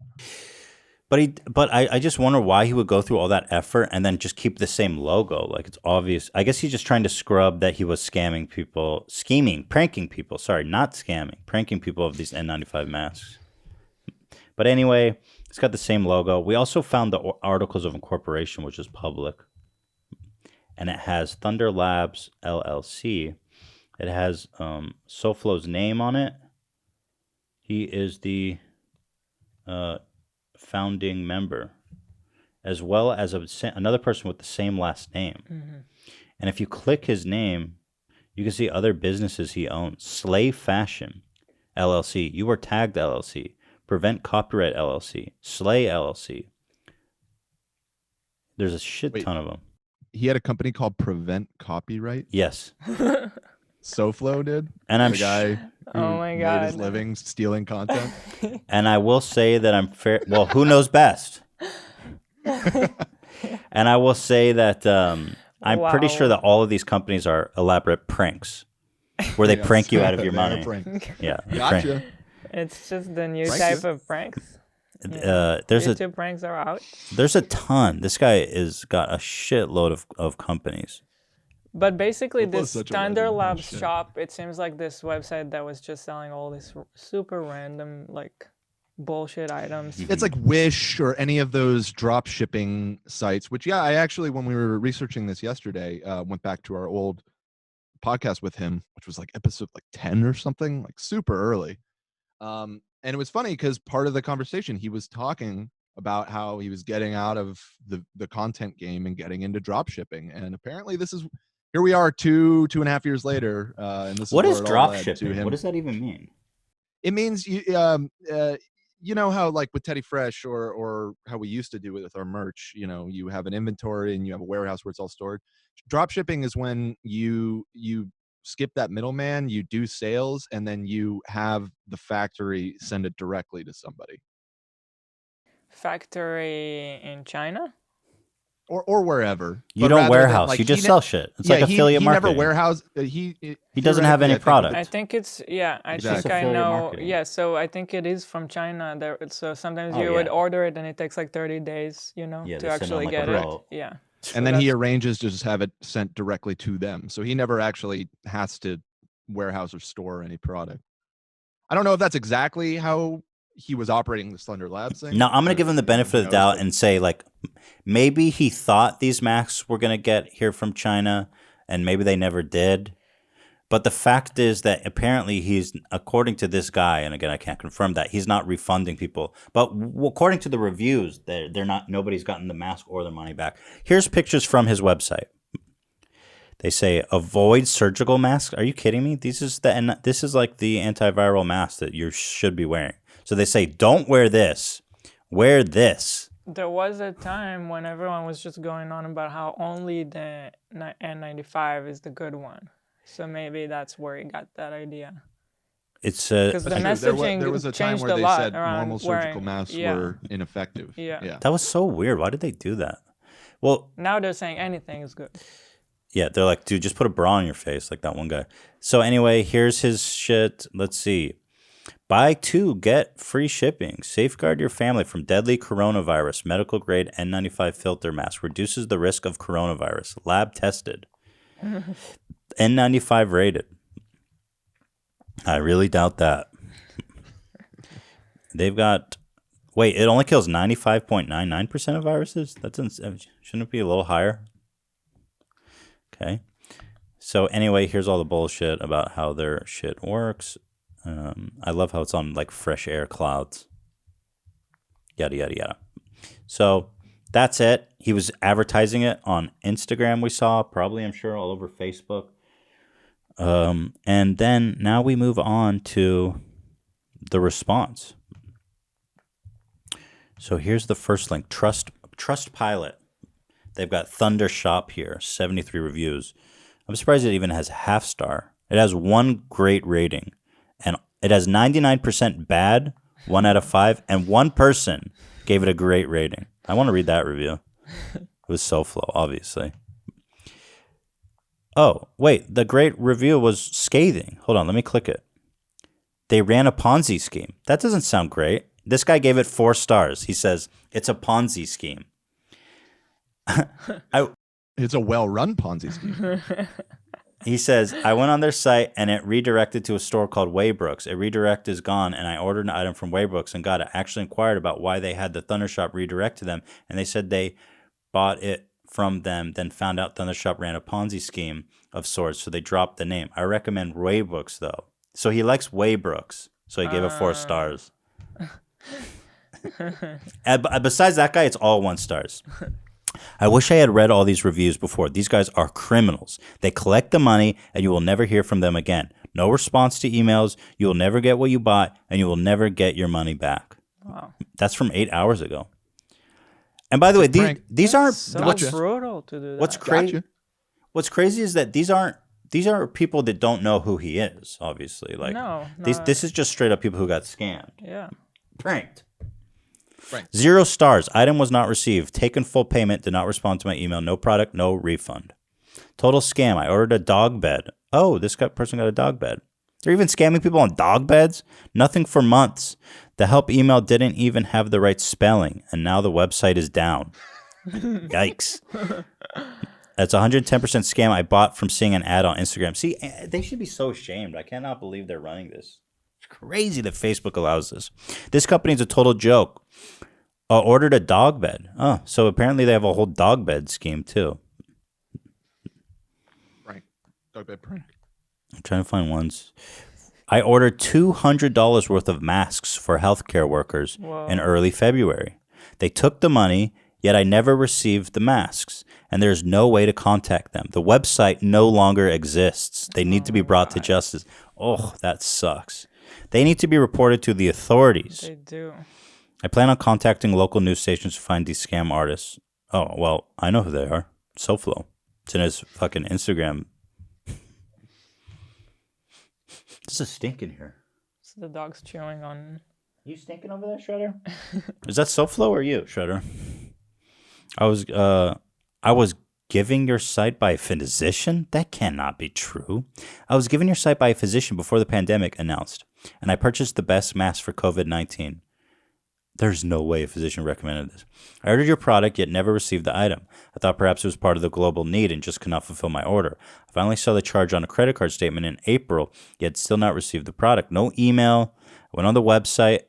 But I just wonder why he would go through all that effort and then just keep the same logo. Like, it's obvious. I guess he's just trying to scrub that he was pranking people. Sorry, not scamming, pranking people of these N95 masks. But anyway, it's got the same logo. We also found the articles of incorporation, which is public. And it has Thunder Labs LLC. It has SoFlo's name on it. He is the founding member, as well as another person with the same last name. Mm-hmm. And if you click his name, you can see other businesses he owns. Slave Fashion LLC, You Were Tagged LLC, Prevent Copyright LLC, Slay LLC. There's a shit ton of them. He had a company called Prevent Copyright? Yes. SoFlo did? And I'm the guy who made his living stealing content. And I will say that I'm fair. Well, who knows best? And I will say that I'm pretty sure that all of these companies are elaborate pranks where they prank you out of your money. Yeah. Gotcha. It's just the new type of pranks. There's YouTube pranks are out. There's a ton. This guy has got a shitload of companies. But basically, this Thunder Labs shop, it seems like this website that was just selling all these super random, like, bullshit items. It's like Wish or any of those drop shipping sites, which, yeah, I actually, when we were researching this yesterday, went back to our old podcast with him, which was like episode 10 or something, like super early. And it was funny because part of the conversation, he was talking about how he was getting out of the content game and getting into drop shipping. And apparently here we are 2.5 years later. And this what is where it drop all led shipping? to him. What does that even mean? It means you know how, like, with Teddy Fresh or how we used to do it with our merch, you have an inventory and you have a warehouse where it's all stored. Drop shipping is when you skip that middleman, you do sales, and then you have the factory send it directly to somebody. Factory in China? Or wherever. You don't warehouse. You just sell shit. It's like affiliate marketing. He never warehouse. He doesn't have any product. I think it's I think I know. Marketing. Yeah, so I think it is from China. So sometimes you would order it and it takes like 30 days, to actually get it. Yeah. And then he arranges to just have it sent directly to them. So he never actually has to warehouse or store any product. I don't know if that's exactly how he was operating this Thunder Labs thing. No, I'm going to give him the benefit of the doubt and say, like, maybe he thought these masks were going to get here from China, and maybe they never did. But the fact is that apparently he's, according to this guy, and again, I can't confirm that, he's not refunding people. But according to the reviews, they're not. Nobody's gotten the mask or their money back. Here's pictures from his website. They say, avoid surgical masks. Are you kidding me? This is like the antiviral mask that you should be wearing. So they say, don't wear this. Wear this. There was a time when everyone was just going on about how only the N95 is the good one. So maybe that's where he got that idea. It's because the messaging there was a time where they said normal surgical masks were ineffective. Yeah, that was so weird. Why did they do that? Well, now they're saying anything is good. Yeah, they're like, dude, just put a bra on your face, like that one guy. So anyway, here's his shit. Let's see. Buy 2, get free shipping. Safeguard your family from deadly coronavirus. Medical grade N95 filter mask reduces the risk of coronavirus. Lab tested. N95 rated. I really doubt that. They've got. Wait, it only kills 95.99% of viruses? Shouldn't it be a little higher? Okay. So anyway, here's all the bullshit about how their shit works. I love how it's on like fresh air clouds. Yada, yada, yada. So that's it. He was advertising it on Instagram, we saw, probably, I'm sure, all over Facebook. And then now we move on to the response. So here's the first link. Trustpilot. They've got Thunder Shop here, 73 reviews. I'm surprised it even has half star. It has 1 great rating. And it has 99% bad, 1 out of 5, and 1 person gave it a great rating. I want to read that review. It was SoFlo, obviously. Oh, wait, the great review was scathing. Hold on, let me click it. They ran a Ponzi scheme. That doesn't sound great. This guy gave it 4 stars. He says, it's a Ponzi scheme. It's a well-run Ponzi scheme. He says, I went on their site and it redirected to a store called Waybrooks. A redirect is gone and I ordered an item from Waybrooks and got it. Actually inquired about why they had the Thunder Shop redirect to them. And they said they bought it from them, then found out Thunder Shop ran a Ponzi scheme of sorts. So they dropped the name. I recommend Waybrooks though. So he likes Waybrooks. So he gave it 4 stars. And besides that guy, it's all 1 stars. I wish I had read all these reviews before. These guys are criminals. They collect the money and you will never hear from them again. No response to emails. You will never get what you bought and you will never get your money back. Wow. That's from 8 hours ago. And by the way, these aren't so brutal to do that. What's crazy? What's crazy is that these are people that don't know who he is. Obviously, like this is just straight up people who got scammed. Yeah, pranked. Right. 0 stars. Item was not received. Taken full payment. Did not respond to my email. No product. No refund. Total scam. I ordered a dog bed. Oh, this person got a dog bed. They're even scamming people on dog beds? Nothing for months. The help email didn't even have the right spelling, and now the website is down. Yikes. That's a 110% scam I bought from seeing an ad on Instagram. See, they should be so ashamed. I cannot believe they're running this. It's crazy that Facebook allows this. This company is a total joke. Ordered a dog bed. Oh, so apparently they have a whole dog bed scheme too. Right. Dog bed prank. I'm trying to find ones. I ordered $200 worth of masks for healthcare workers in early February. They took the money, yet I never received the masks, and there's no way to contact them. The website no longer exists. They need to be brought to justice. Oh, that sucks. They need to be reported to the authorities. They do. I plan on contacting local news stations to find these scam artists. Oh, well, I know who they are. SoFlo. It's in his fucking Instagram. There's a stink in here. So the dog's chewing on. You stinking over there, Shredder? Is that SoFlo or you, Shredder? I was given your site by a physician? That cannot be true. I was given your site by a physician before the pandemic announced, and I purchased the best mask for COVID-19. There's no way a physician recommended this. I ordered your product, yet never received the item. I thought perhaps it was part of the global need and just could not fulfill my order. I finally saw the charge on a credit card statement in April, yet still not received the product. No email. I went on the website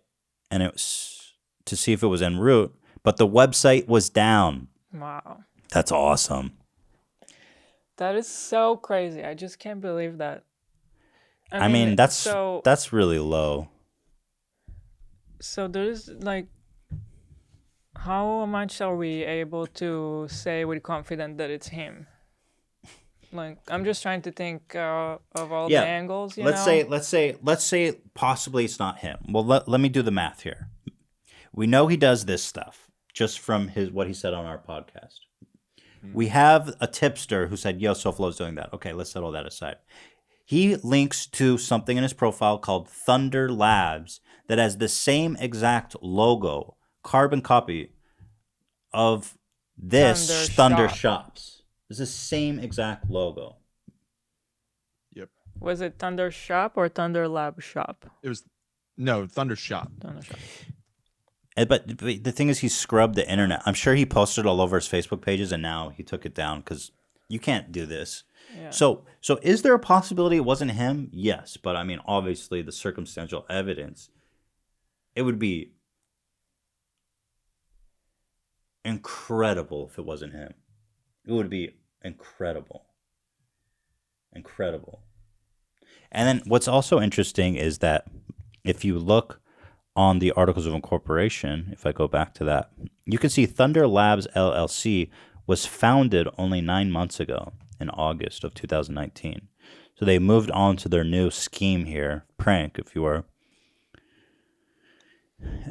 and it was to see if it was en route, but the website was down. Wow. That's awesome. That is so crazy. I just can't believe that. I mean that's really low. So there's like, how much are we able to say with confidence that it's him? Like, I'm just trying to think of all the angles. Let's say possibly it's not him. Well, let me do the math here. We know he does this stuff just from what he said on our podcast. We have a tipster who said, "Yo, SoFlo's doing that." Okay, let's set all that aside. He links to something in his profile called Thunder Labs that has the same exact logo, carbon copy of this Thunder Shops. It's the same exact logo. Yep. Was it Thunder Shop or Thunder Lab Shop? It was Thunder Shop. Thunder Shop. But the thing is, he scrubbed the internet. I'm sure he posted all over his Facebook pages, and now he took it down because you can't do this. Yeah. So is there a possibility it wasn't him? Yes, but I mean, obviously, the circumstantial evidence, it would be incredible if it wasn't him. It would be incredible. Incredible. And then what's also interesting is that if you look on the Articles of Incorporation, if I go back to that, you can see Thunder Labs LLC was founded only 9 months ago in August of 2019. So they moved on to their new scheme here, prank, if you were.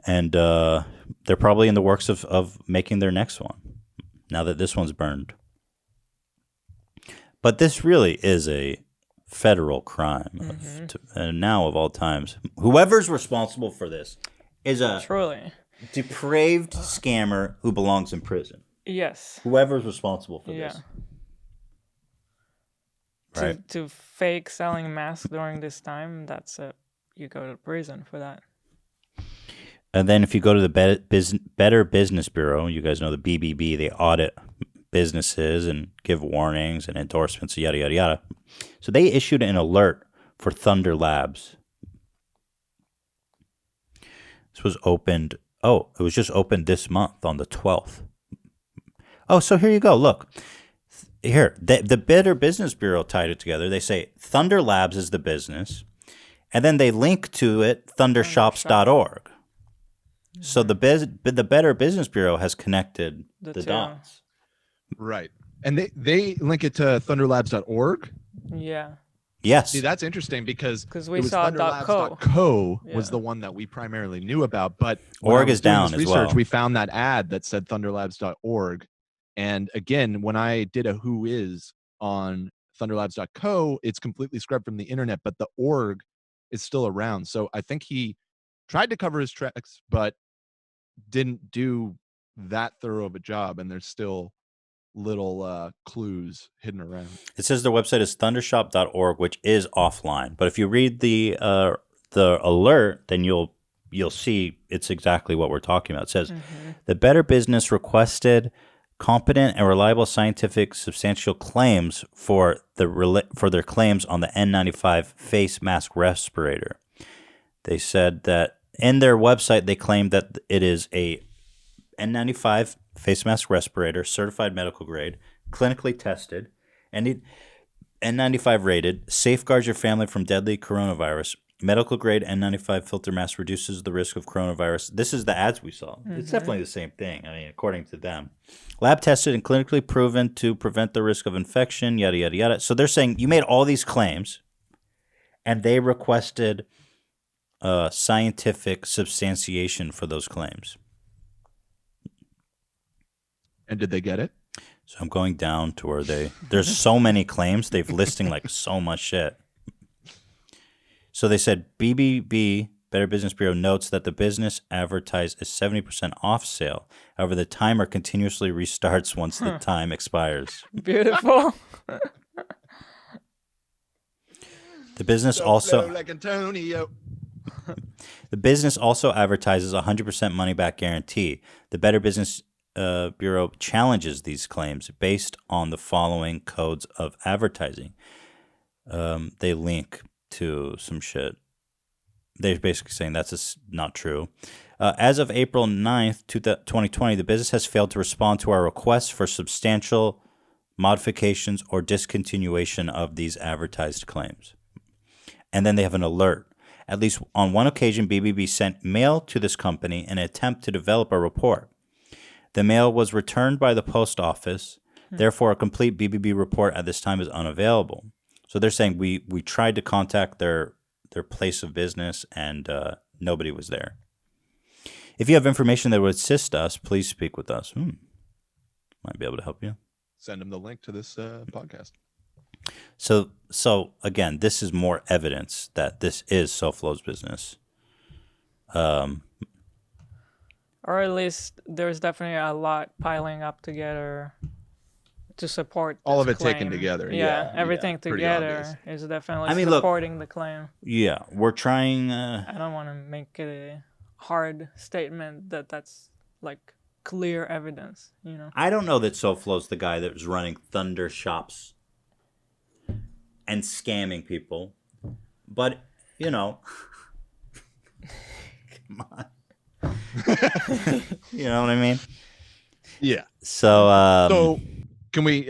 And they're probably in the works of making their next one, now that this one's burned. But this really is a federal crime. And now, of all times, whoever's responsible for this is a Truly. depraved scammer who belongs in prison. Yes. Whoever's responsible for this. Right. To fake selling masks during this time, that's it. You go to prison for that. And then if you go to the Better Business Bureau, you guys know the BBB, they audit businesses and give warnings and endorsements, yada, yada, yada. So they issued an alert for Thunder Labs. This was opened, it was just opened this month on the 12th. Oh, so here you go. Look, here, the Better Business Bureau tied it together. They say Thunder Labs is the business, and then they link to it, thundershops.org. So the Better Business Bureau has connected the dots. Right. And they link it to thunderlabs.org. Yeah. Yes. See, that's interesting because we saw .co was the one that we primarily knew about, but org is down as well. We found that ad that said thunderlabs.org. And again, when I did a who is on thunderlabs.co, it's completely scrubbed from the internet, but the org is still around. So I think he tried to cover his tracks, but didn't do that thorough of a job. And there's still little clues hidden around. It says their website is thundershop.org, which is offline. But if you read the alert, then you'll see it's exactly what we're talking about. It says the Better Business requested competent and reliable scientific substantial claims for their claims on the N95 face mask respirator. They said that in their website they claimed that it is a N95 face mask respirator, certified medical grade, clinically tested, and N95 rated, safeguards your family from deadly coronavirus. Medical grade N95 filter mask reduces the risk of coronavirus. This is the ads we saw. It's definitely the same thing, I mean, according to them. Lab tested and clinically proven to prevent the risk of infection, yada, yada, yada. So they're saying you made all these claims, and they requested scientific substantiation for those claims. And did they get it? So I'm going down to where there's so many claims, they've listing like so much shit. So they said BBB, Better Business Bureau, notes that the business advertised a 70% off sale. However, the timer continuously restarts once the time expires. Beautiful. The business also like Antonio. The business also advertises a 100% money back guarantee. The Better Business Bureau challenges these claims based on the following codes of advertising. They link to some shit. They're basically saying that's not true. As of April 9th, 2020, the business has failed to respond to our requests for substantial modifications or discontinuation of these advertised claims. And then they have an alert. At least on one occasion, BBB sent mail to this company in an attempt to develop a report. The mail was returned by the post office. Therefore, a complete BBB report at this time is unavailable. So they're saying we tried to contact their place of business and nobody was there. If you have information that would assist us, please speak with us. Might be able to help you. Send them the link to this podcast. So again, this is more evidence that this is SoFlo's business. Or at least there's definitely a lot piling up together to support all of this it claim. taken together. Yeah, everything together is definitely supporting the claim. Yeah, we're trying. I don't want to make it a hard statement that's like clear evidence, you know. I don't know that SoFlo's the guy that was running Thunder Shops and scamming people, but you know, come on. You know what I mean? Yeah. So can we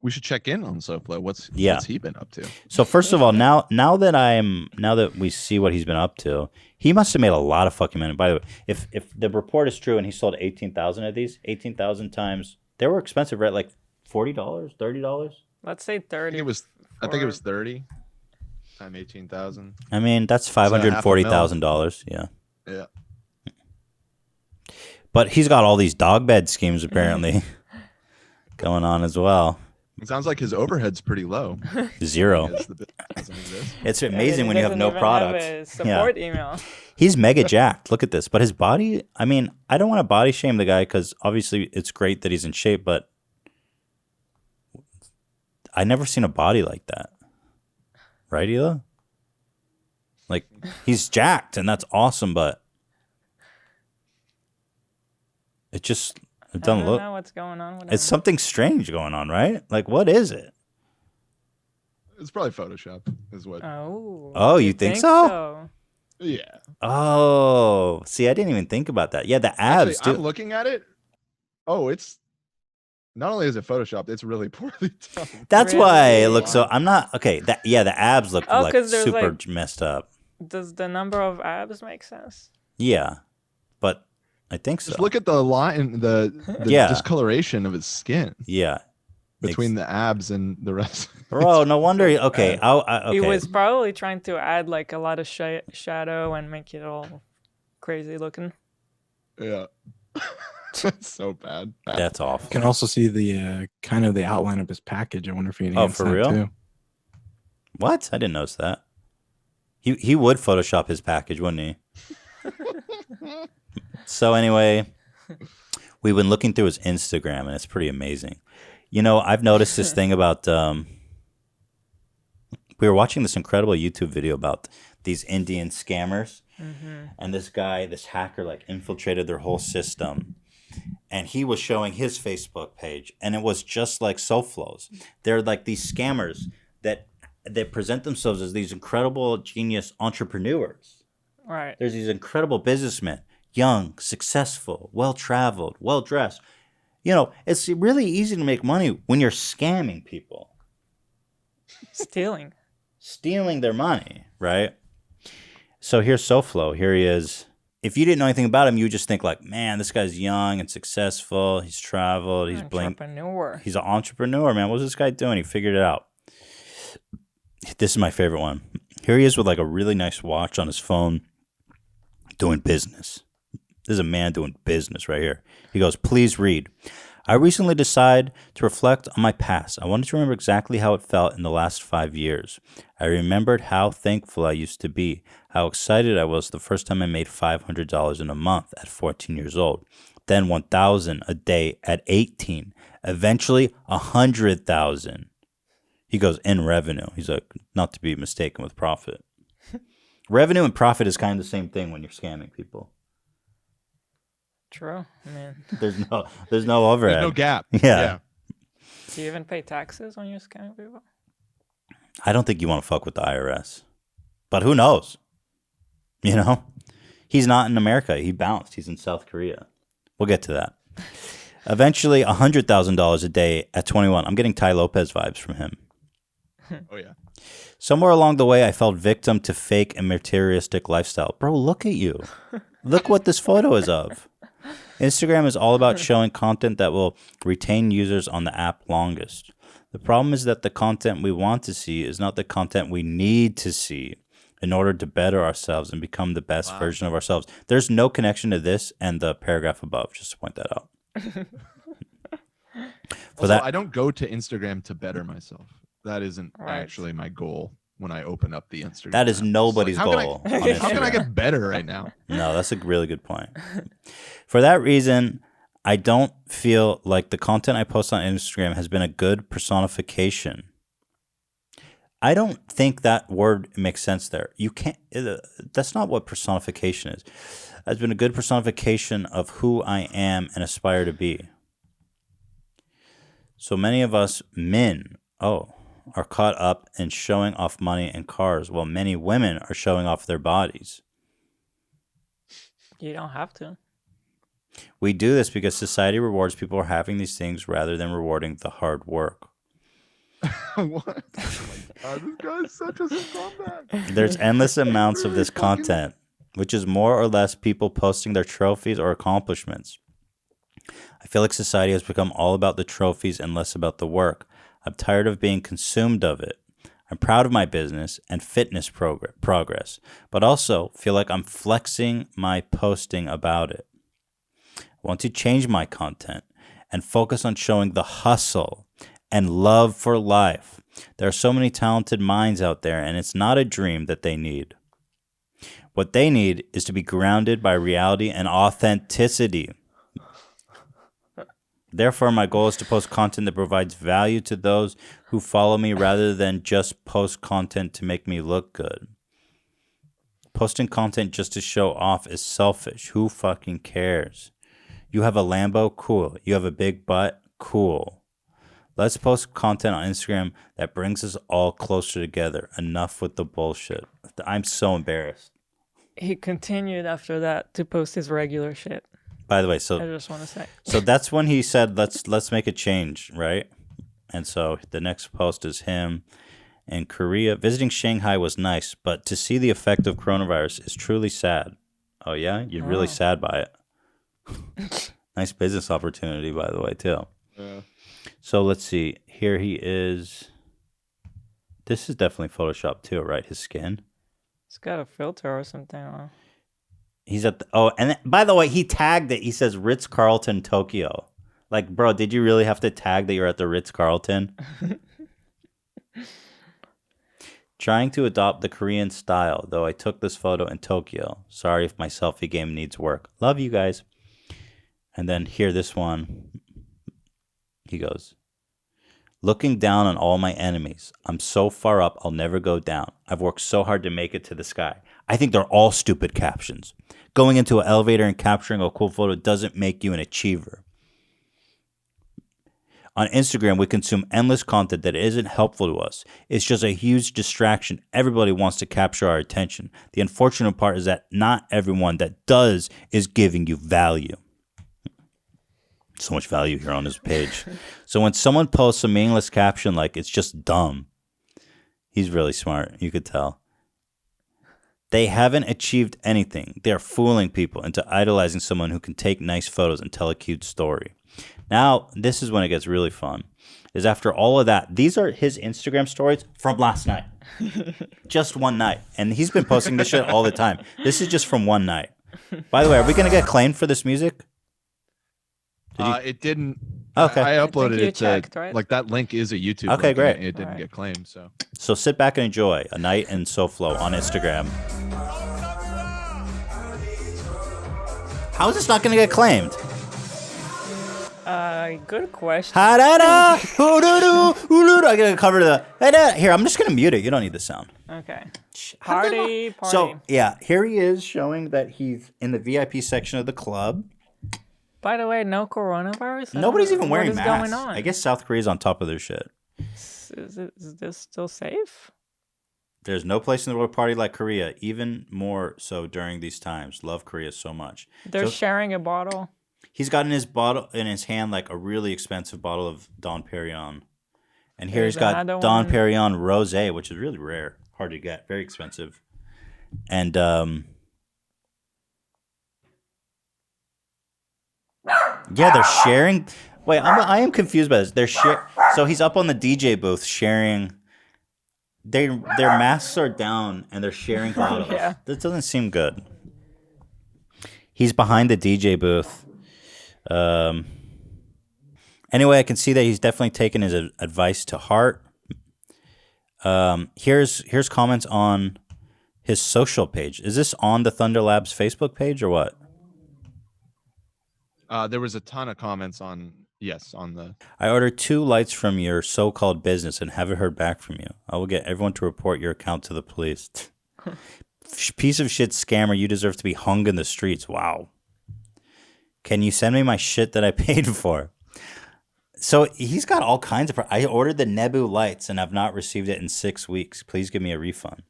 we should check in on SoFlo. What's he been up to? So first of all, now that we see what he's been up to, he must have made a lot of fucking money. By the way, if the report is true and he sold 18,000 of these, 18,000 times, they were expensive, right? Like $40, $30. Let's say 30. I think it was 30 times 18,000. I mean, that's $540,000. Yeah. Yeah. But he's got all these dog bed schemes apparently going on as well. It sounds like his overhead's pretty low. 0. It's amazing when you have no products. Have a support email. He's mega jacked. Look at this. But his body, I mean, I don't want to body shame the guy because obviously it's great that he's in shape, but I never seen a body like that. Right, Hila? Like, he's jacked and that's awesome, but it doesn't look. I don't know what's going on with him. It's something strange going on, right? Like, what is it? It's probably Photoshop, is what. Oh, you think so? Yeah. Oh, see, I didn't even think about that. Yeah, the abs. Actually, I'm looking at it. Oh, it's not only is it photoshopped, it's really poorly done. That's why it looks so. I'm not okay. The abs look like 'cause there's, super like- messed up. Does the number of abs make sense? Yeah, but I think so. Just look at the line, the discoloration of his skin. Yeah, between the abs and the rest. Bro, no wonder. Okay, okay. He was probably trying to add like a lot of shadow and make it all crazy looking. Yeah. That's so bad. That's awful. You can also see the kind of the outline of his package. I wonder if he enhanced for that real? too. What? I didn't notice that. He would Photoshop his package, wouldn't he? So anyway, we've been looking through his Instagram, and it's pretty amazing. You know, I've noticed this thing about. We were watching this incredible YouTube video about these Indian scammers, and this hacker, like infiltrated their whole system, and he was showing his Facebook page, and it was just like SoFlo's. They're like these scammers that present themselves as these incredible genius entrepreneurs. Right. There's these incredible businessmen, young, successful, well-traveled, well-dressed. You know, it's really easy to make money when you're scamming people. Stealing their money, right? So here's SoFlo. Here he is. If you didn't know anything about him, you would just think like, man, this guy's young and successful. He's traveled. He's entrepreneur. He's an entrepreneur, man. What's this guy doing? He figured it out. This is my favorite one. Here he is with like a really nice watch on his phone doing business. This is a man doing business right here. He goes, please read. I recently decided to reflect on my past. I wanted to remember exactly how it felt in the last 5 years. I remembered how thankful I used to be, how excited I was the first time I made $500 in a month at 14 years old, then $1,000 a day at 18, eventually $100,000. He goes, in revenue. He's like, not to be mistaken with profit. Revenue and profit is kind of the same thing when you're scamming people. True, man. There's no overhead. There's no gap. Yeah. Do you even pay taxes when you're scamming people? I don't think you want to fuck with the IRS. But who knows? You know? He's not in America. He bounced. He's in South Korea. We'll get to that. Eventually, $100,000 a day at 21. I'm getting Ty Lopez vibes from him. Oh, yeah. Somewhere along the way, I fell victim to fake and materialistic lifestyle. Bro, look at you. Look what this photo is of. Instagram is all about showing content that will retain users on the app longest. The problem is that the content we want to see is not the content we need to see in order to better ourselves and become the best version of ourselves. There's no connection to this and the paragraph above, just to point that out. I don't go to Instagram to better myself. That isn't actually my goal when I open up the Instagram. That is nobody's goal. How can I get better right now? No, that's a really good point. For that reason, I don't feel like the content I post on Instagram has been a good personification. I don't think that word makes sense there. You can't. That's not what personification is. Has been a good personification of who I am and aspire to be. So many of us men, are caught up in showing off money and cars, while many women are showing off their bodies. You don't have to. We do this because society rewards people for having these things rather than rewarding the hard work. What? Oh my God, this guy's such a scumbag. There's endless amounts of this content, which is more or less people posting their trophies or accomplishments. I feel like society has become all about the trophies and less about the work. I'm tired of being consumed of it. I'm proud of my business and fitness progress, but also feel like I'm flexing my posting about it. I want to change my content and focus on showing the hustle and love for life. There are so many talented minds out there, and it's not a dream that they need. What they need is to be grounded by reality and authenticity. Therefore, my goal is to post content that provides value to those who follow me rather than just post content to make me look good. Posting content just to show off is selfish. Who fucking cares? You have a Lambo? Cool. You have a big butt? Cool. Let's post content on Instagram that brings us all closer together. Enough with the bullshit. I'm so embarrassed. He continued after that to post his regular shit. By the way, I just want to say. So that's when he said, let's make a change, right? And so the next post is him in Korea. Visiting Shanghai was nice, but to see the effect of coronavirus is truly sad. Oh, yeah? You're really sad by it. Nice business opportunity, by the way, too. Yeah. So let's see. Here he is. This is definitely Photoshopped, too, right? His skin. It's got a filter or something on. He's at the, and by the way, he tagged it. He says Ritz-Carlton, Tokyo. Like, bro, did you really have to tag that you're at the Ritz-Carlton? Trying to adopt the Korean style, though I took this photo in Tokyo. Sorry if my selfie game needs work. Love you guys. And then here, this one. He goes, looking down on all my enemies. I'm so far up, I'll never go down. I've worked so hard to make it to the sky. I think they're all stupid captions. Going into an elevator and capturing a cool photo doesn't make you an achiever. On Instagram, we consume endless content that isn't helpful to us. It's just a huge distraction. Everybody wants to capture our attention. The unfortunate part is that not everyone that does is giving you value. So much value here on his page. So when someone posts a meaningless caption like it's just dumb, he's really smart. You could tell. They haven't achieved anything. They're fooling people into idolizing someone who can take nice photos and tell a cute story. Now, this is when it gets really fun. Is after all of that, these are his Instagram stories from last night. Just one night. And he's been posting this shit all the time. This is just from one night. By the way, are we going to get claimed for this music? It didn't. Okay. I uploaded it checked, to, right? like, that link is a YouTube Okay, link, great. and it didn't get claimed, so. So sit back and enjoy a night in SoFlo on Instagram. How is this not going to get claimed? Good question. Ha-da-da, hoo-doo-doo, I gotta cover the. Here, I'm just gonna mute it. You don't need the sound. Okay. Party. So yeah, here he is showing that he's in the VIP section of the club. By the way, no coronavirus. Nobody's even wearing what is masks. going on? I guess South Korea's on top of their shit. Is this still safe? There's no place in the world party like Korea, even more so during these times. Love Korea so much. They're sharing a bottle. He's got in his hand like a really expensive bottle of Dom Perignon. And here he's got Dom Perignon Rosé, which is really rare, hard to get, very expensive. And yeah, they're sharing. Wait, I am confused by this. So he's up on the DJ booth sharing. Their masks are down and they're sharing bottles. Yeah. That doesn't seem good. He's behind the DJ booth. Anyway, I can see that he's definitely taken his advice to heart. Here's comments on his social page. Is this on the Thunder Labs Facebook page or what? There was a ton of comments on the. I ordered 2 lights from your so-called business and haven't heard back from you. I will get everyone to report your account to the police. Piece of shit scammer, you deserve to be hung in the streets. Wow. Can you send me my shit that I paid for? So he's got all kinds of... I ordered the Nebu lights and I've not received it in 6 weeks. Please give me a refund.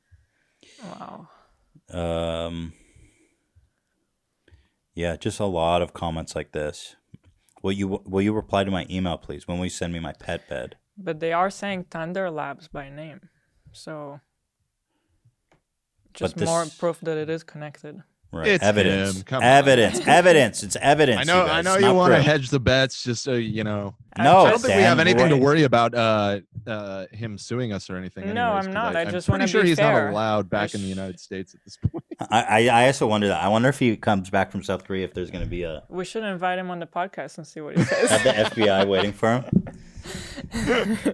Wow. Yeah, just a lot of comments like this. Will you reply to my email, please? When will you send me my pet bed? But they are saying Thunder Labs by name, so just more proof that it is connected. Right. It's evidence. him. Come evidence. on. Evidence. It's evidence. I know. You guys. I know It's you not want to proof. hedge the bets, just so you know. No, I don't think we Dan, have anything to right. worry about him suing us or anything. No, anyways, I'm 'cause not. I just I'm wanna pretty sure be he's fair. not allowed back in the United States at this point. I also wonder that. I wonder if he comes back from South Korea, if there's going to be a We should invite him on the podcast and see what he says. have the FBI waiting for him.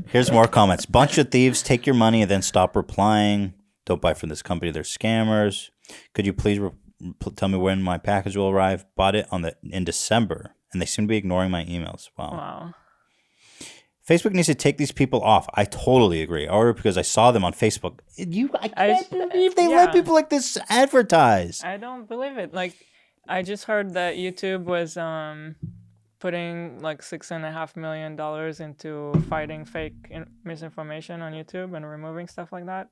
Here's more comments. Bunch of thieves, take your money and then stop replying. Don't buy from this company. They're scammers. Could you please tell me when my package will arrive? Bought it in December, and they seem to be ignoring my emails. Wow. Facebook needs to take these people off. I totally agree. I ordered because I saw them on Facebook. I can't believe they let people like this advertise. I don't believe it. Like, I just heard that YouTube was putting like $6.5 million into fighting fake misinformation on YouTube and removing stuff like that.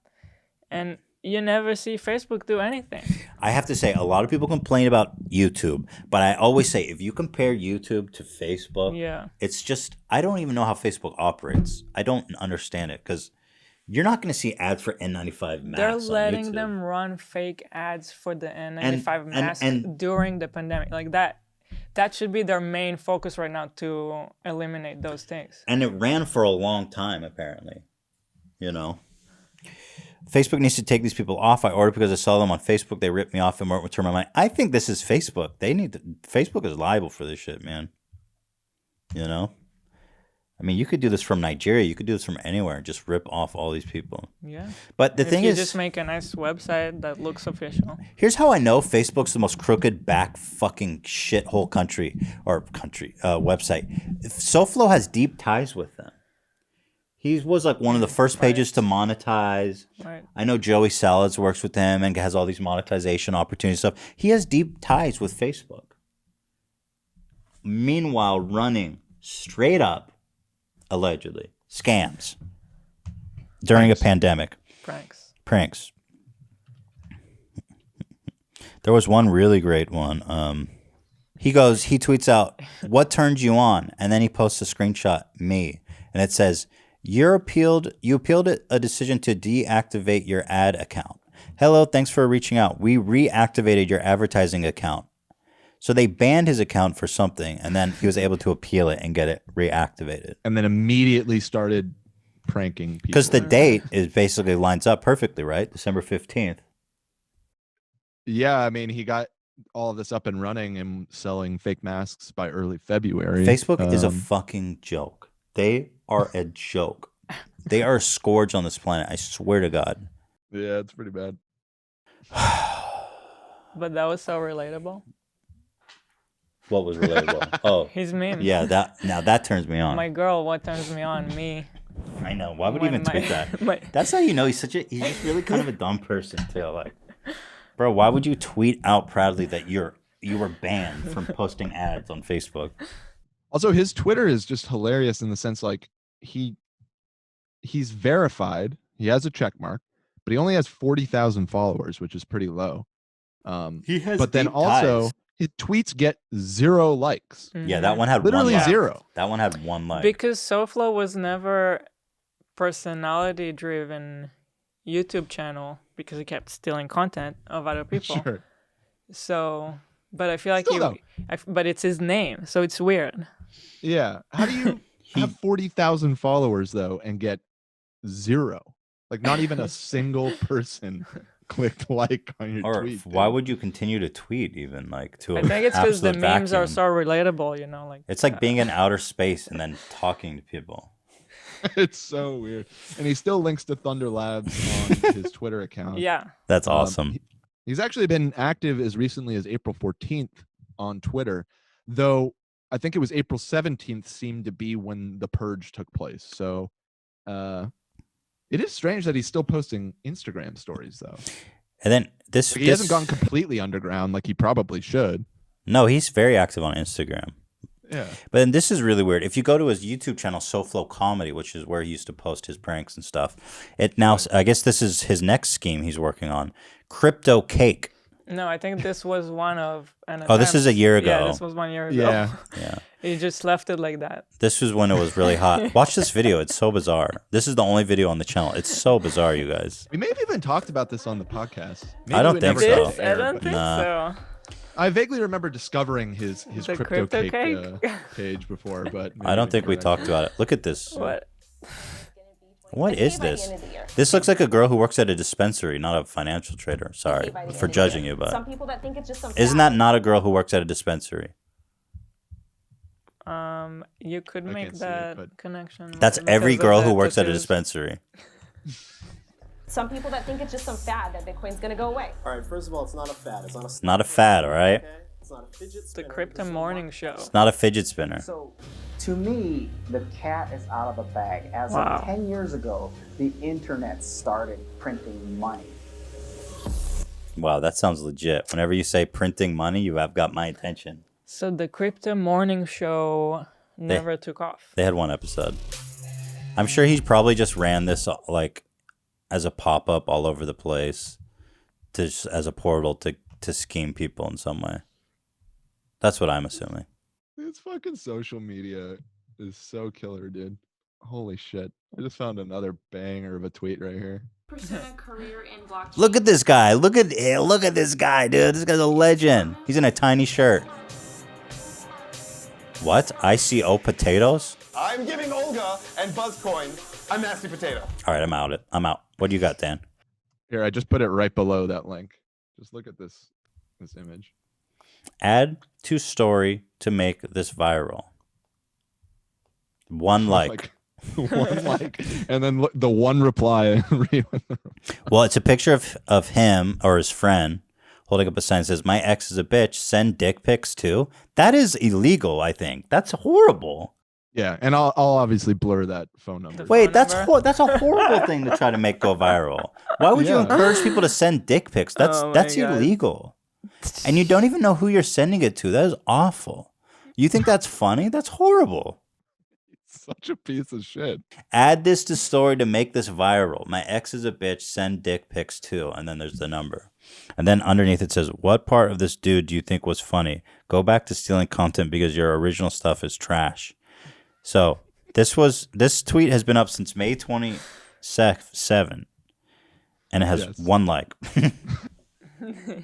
And you never see Facebook do anything. I have to say, a lot of people complain about YouTube, but I always say, if you compare YouTube to Facebook, it's just, I don't even know how Facebook operates. I don't understand it because you're not going to see ads for N95 masks. They're letting on YouTube. them run fake ads for the N95 mask during the pandemic. Like that should be their main focus right now, to eliminate those things. And it ran for a long time, apparently. You know? Facebook needs to take these people off. I ordered because I saw them on Facebook. They ripped me off and won't return my money. I think this is Facebook. Facebook is liable for this shit, man. You know? I mean, you could do this from Nigeria. You could do this from anywhere and just rip off all these people. Yeah. But the thing is, just make a nice website that looks official. Here's how I know Facebook's the most crooked back fucking shithole website. SoFlo has deep ties with them. He was like one of the first pages to monetize. Right. I know Joey Salads works with him and has all these monetization opportunities and stuff. He has deep ties with Facebook. Meanwhile, running straight up, allegedly, scams during a pandemic. Pranks. There was one really great one. He tweets out, "What turned you on?" And then he posts a screenshot, me. And it says, You appealed a decision to deactivate your ad account. Hello, thanks for reaching out. We reactivated your advertising account. So they banned his account for something, and then he was able to appeal it and get it reactivated. And then immediately started pranking people. Because the date is basically lines up perfectly, right? December 15th. Yeah, I mean, he got all of this up and running and selling fake masks by early February. Facebook is a fucking joke. They are a joke. They are a scourge on this planet. I swear to God. Yeah, it's pretty bad. But that was so relatable. What was relatable? Oh, his meme. Yeah, that turns me on. My girl, what turns me on? Me. I know. Why would he even tweet that? That's how you know he's just really kind of a dumb person too. Like, bro, why would you tweet out proudly that you were banned from posting ads on Facebook? Also, his Twitter is just hilarious in the sense like he's verified. He has a check mark, but he only has 40,000 followers, which is pretty low. He has, but then also ties. His tweets get 0 likes. Yeah, that one had literally one like. 0. That one had 1 like. Because SoFlo was never personality-driven YouTube channel because he kept stealing content of other people. Sure. So, but I feel like but it's his name, so it's weird. Yeah. How do you have 40,000 followers though and get 0? Like not even a single person clicked like on your tweet. Why would you continue to tweet even like to? I think it's because the memes are so relatable. You know, like it's like being in outer space and then talking to people. It's so weird, and he still links to Thunder Labs on his Twitter account. Yeah, that's awesome. He's actually been active as recently as April 14th on Twitter, though I think it was April 17th seemed to be when the purge took place. So it is strange that he's still posting Instagram stories, though. And then he hasn't gone completely underground like he probably should. No, he's very active on Instagram. Yeah. But then this is really weird. If you go to his YouTube channel, SoFlo Comedy, which is where he used to post his pranks and stuff, it now, I guess this is his next scheme he's working on. Crypto Cake. No, I think this was one of an Oh, this is a attempt. year ago. Yeah, this was 1 year ago. Yeah. Yeah. He just left it like that. This was when it was really hot. Watch this video. It's so bizarre. This is the only video on the channel. It's so bizarre, you guys. We may have even talked about this on the podcast. Maybe I don't it think never so. got This? I aired, don't but- think Nah. so. I vaguely remember discovering his The crypto crypto cake, cake? page before, but I don't think we talked about it. Look at this. What? What is this? This looks like a girl who works at a dispensary, not a financial trader. Sorry for judging you, Some but people that think it's just some isn't that not a girl who works at a dispensary? You could I make can't see it, that but- connection. That's because every of girl the who works at a tattoos. dispensary. some people that think it's just some fad that Bitcoin's gonna go away. All right, first of all, it's not a fad. It's not a. It's not a fad, all right? Okay? It's not a fidget The spinner. Crypto This is Morning one- Show. It's not a fidget spinner. So, to me, the cat is out of the bag. As Wow. of 10 years ago, the internet started printing money. Wow, that sounds legit. Whenever you say printing money, you have got my attention. So the Crypto Morning Show never took off. They had one episode. I'm sure he probably just ran this like as a pop-up all over the place, as a portal to scheme people in some way. That's what I'm assuming. This fucking social media is so killer, dude. Holy shit. I just found another banger of a tweet right here. Career in blockchain. Look at this guy. Look at this guy, dude. This guy's a legend. He's in a tiny shirt. What? ICO potatoes? I'm giving Olga and Buzzcoin a nasty potato. All right, I'm out. What do you got, Dan? Here, I just put it right below that link. Just look at this image. Add to story to make this viral. One like. One like, and then look, the one reply. Well, it's a picture of him or his friend holding up a sign that says, "My ex is a bitch. Send dick pics too." That is illegal, I think. That's horrible. Yeah, and I'll obviously blur that phone number. Wait, that's a horrible thing to try to make go viral. Why would you encourage people to send dick pics? That's Oh my that's God. illegal. And you don't even know who you're sending it to. That is awful. You think that's funny? That's horrible. Such a piece of shit. Add this to story to make this viral. My ex is a bitch. Send dick pics too. And then there's the number. And then underneath it says, "What part of this dude do you think was funny? Go back to stealing content because your original stuff is trash." So this tweet has been up since May 27, and it has one like. I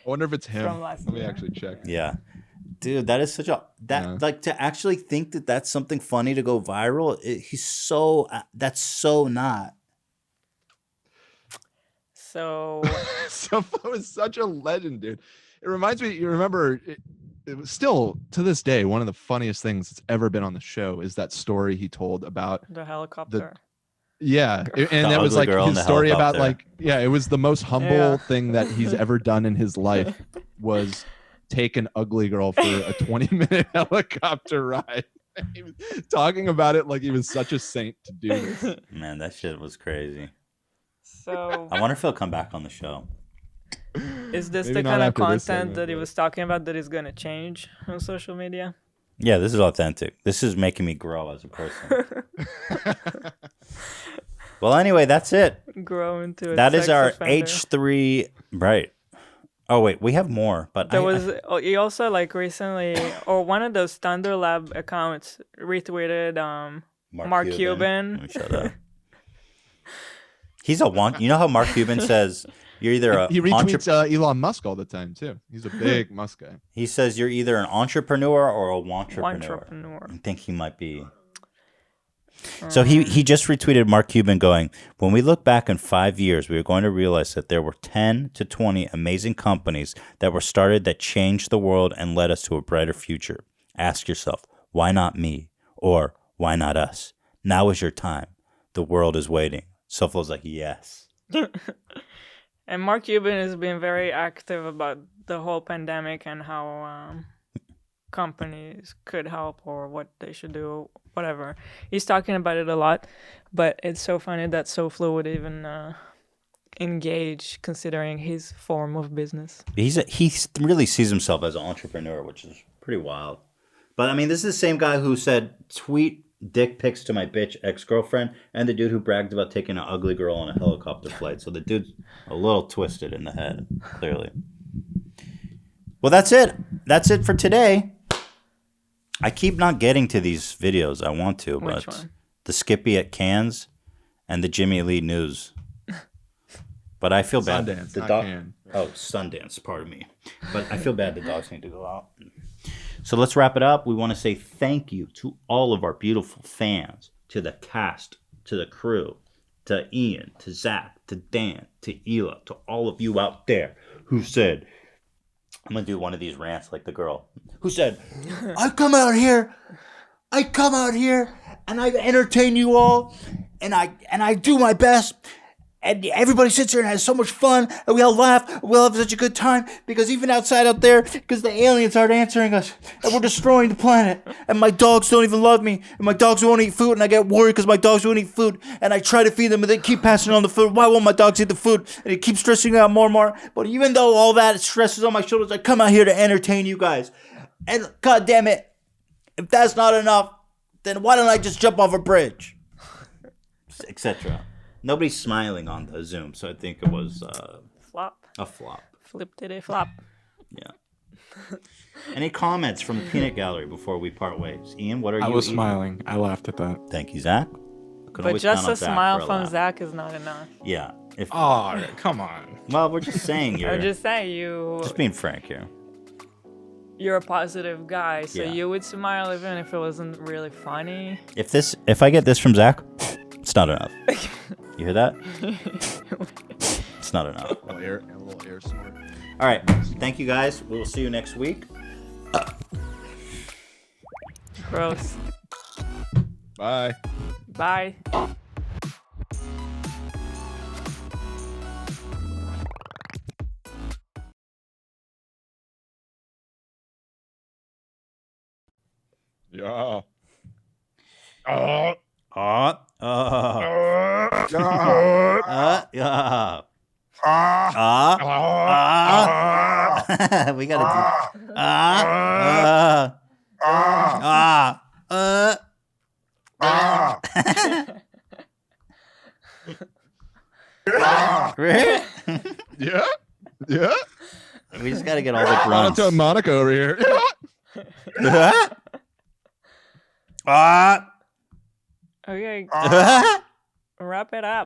wonder if it's him. From last Let me year. actually check. Yeah. Dude, that is such a like to actually think that that's something funny to go viral. That's so not. So SoFlo is such a legend, dude. It reminds me. You remember? It was still to this day one of the funniest things that's ever been on the show. Is that story he told about the helicopter. Yeah, and The that was ugly like girl in his the story about helicopter. it was the most humble Yeah. thing that he's ever done in his life was take an ugly girl for a 20-minute helicopter ride. He was talking about it like he was such a saint to do this. Man, that shit was crazy. So I wonder if he'll come back on the show. is this Maybe the not kind of after this content segment, that he but- was talking about that is going to change on social media? Yeah, this is authentic. This is making me grow as a person. Well, anyway, that's it. Grow into a That is sex our offender. H3. Right. Oh, wait, we have more. But He also like recently, or one of those Thunder Lab accounts retweeted Mark Cuban. Let me shut up. He's a one. You know how Mark Cuban says you're either a He retweets Elon Musk all the time too. He's a big Musk guy. He says you're either an entrepreneur or a wantrepreneur. Wantrepreneur. I think he might be. So he just retweeted Mark Cuban going, "When we look back in 5 years, we are going to realize that there were 10 to 20 amazing companies that were started that changed the world and led us to a brighter future. Ask yourself, why not me? Or why not us? Now is your time. The world is waiting." SoFlo's like, yes. And Mark Cuban has been very active about the whole pandemic and how companies could help or what they should do, whatever. He's talking about it a lot, but it's so funny that SoFlo would even engage considering his form of business. He really sees himself as an entrepreneur, which is pretty wild. But I mean, this is the same guy who said, tweet dick pics to my bitch ex-girlfriend, and the dude who bragged about taking an ugly girl on a helicopter flight. So the dude's a little twisted in the head, clearly. Well, that's it. That's it for today. I keep not getting to these videos. I want to, Which but one? the Skippy at Cannes and the Jimmy Lee News. But I feel bad. Sundance, The not dog. Cannes. Oh, Sundance. Pardon me. But I feel bad. The dogs need to go out. So let's wrap it up. We want to say thank you to all of our beautiful fans, to the cast, to the crew, to Ian, to Zach, to Dan, to Ela, to all of you out there who said, I'm going to do one of these rants like the girl who said, I come out here and I entertain you all and I do my best. And everybody sits here and has so much fun, and we all laugh, and we all have such a good time, because even outside out there, because the aliens aren't answering us, and we're destroying the planet, and my dogs don't even love me, and my dogs won't eat food, and I get worried because my dogs won't eat food, and I try to feed them, and they keep passing on the food. Why won't my dogs eat the food? And it keeps stressing me out more and more. But even though all that stresses on my shoulders, I come out here to entertain you guys. And God damn it, if that's not enough, then why don't I just jump off a bridge? Etc. Nobody's smiling on the Zoom, so I think it was Flop. a flop. Flip-diddy-flop. Yeah. Any comments from the peanut gallery before we part ways? Ian, what are you I was eating? smiling. I laughed at that. Thank you, Zach. Could But always just count on a Zach smile for a from laugh. Zach is not enough. Yeah. Oh, come on. Well, we're just saying you're I'm just saying just being frank here. you're a positive guy, so Yeah. you would smile even if it wasn't really funny. If I get this from Zach, it's not enough. You hear that? It's not enough. A little air snort. All right. Thank you guys. We will see you next week. Gross. Bye. Bye. Yeah. Yeah. We gotta do. Yeah. Yeah. We just gotta get all the grunts. Monotone Monica over here. Okay. Wrap it up.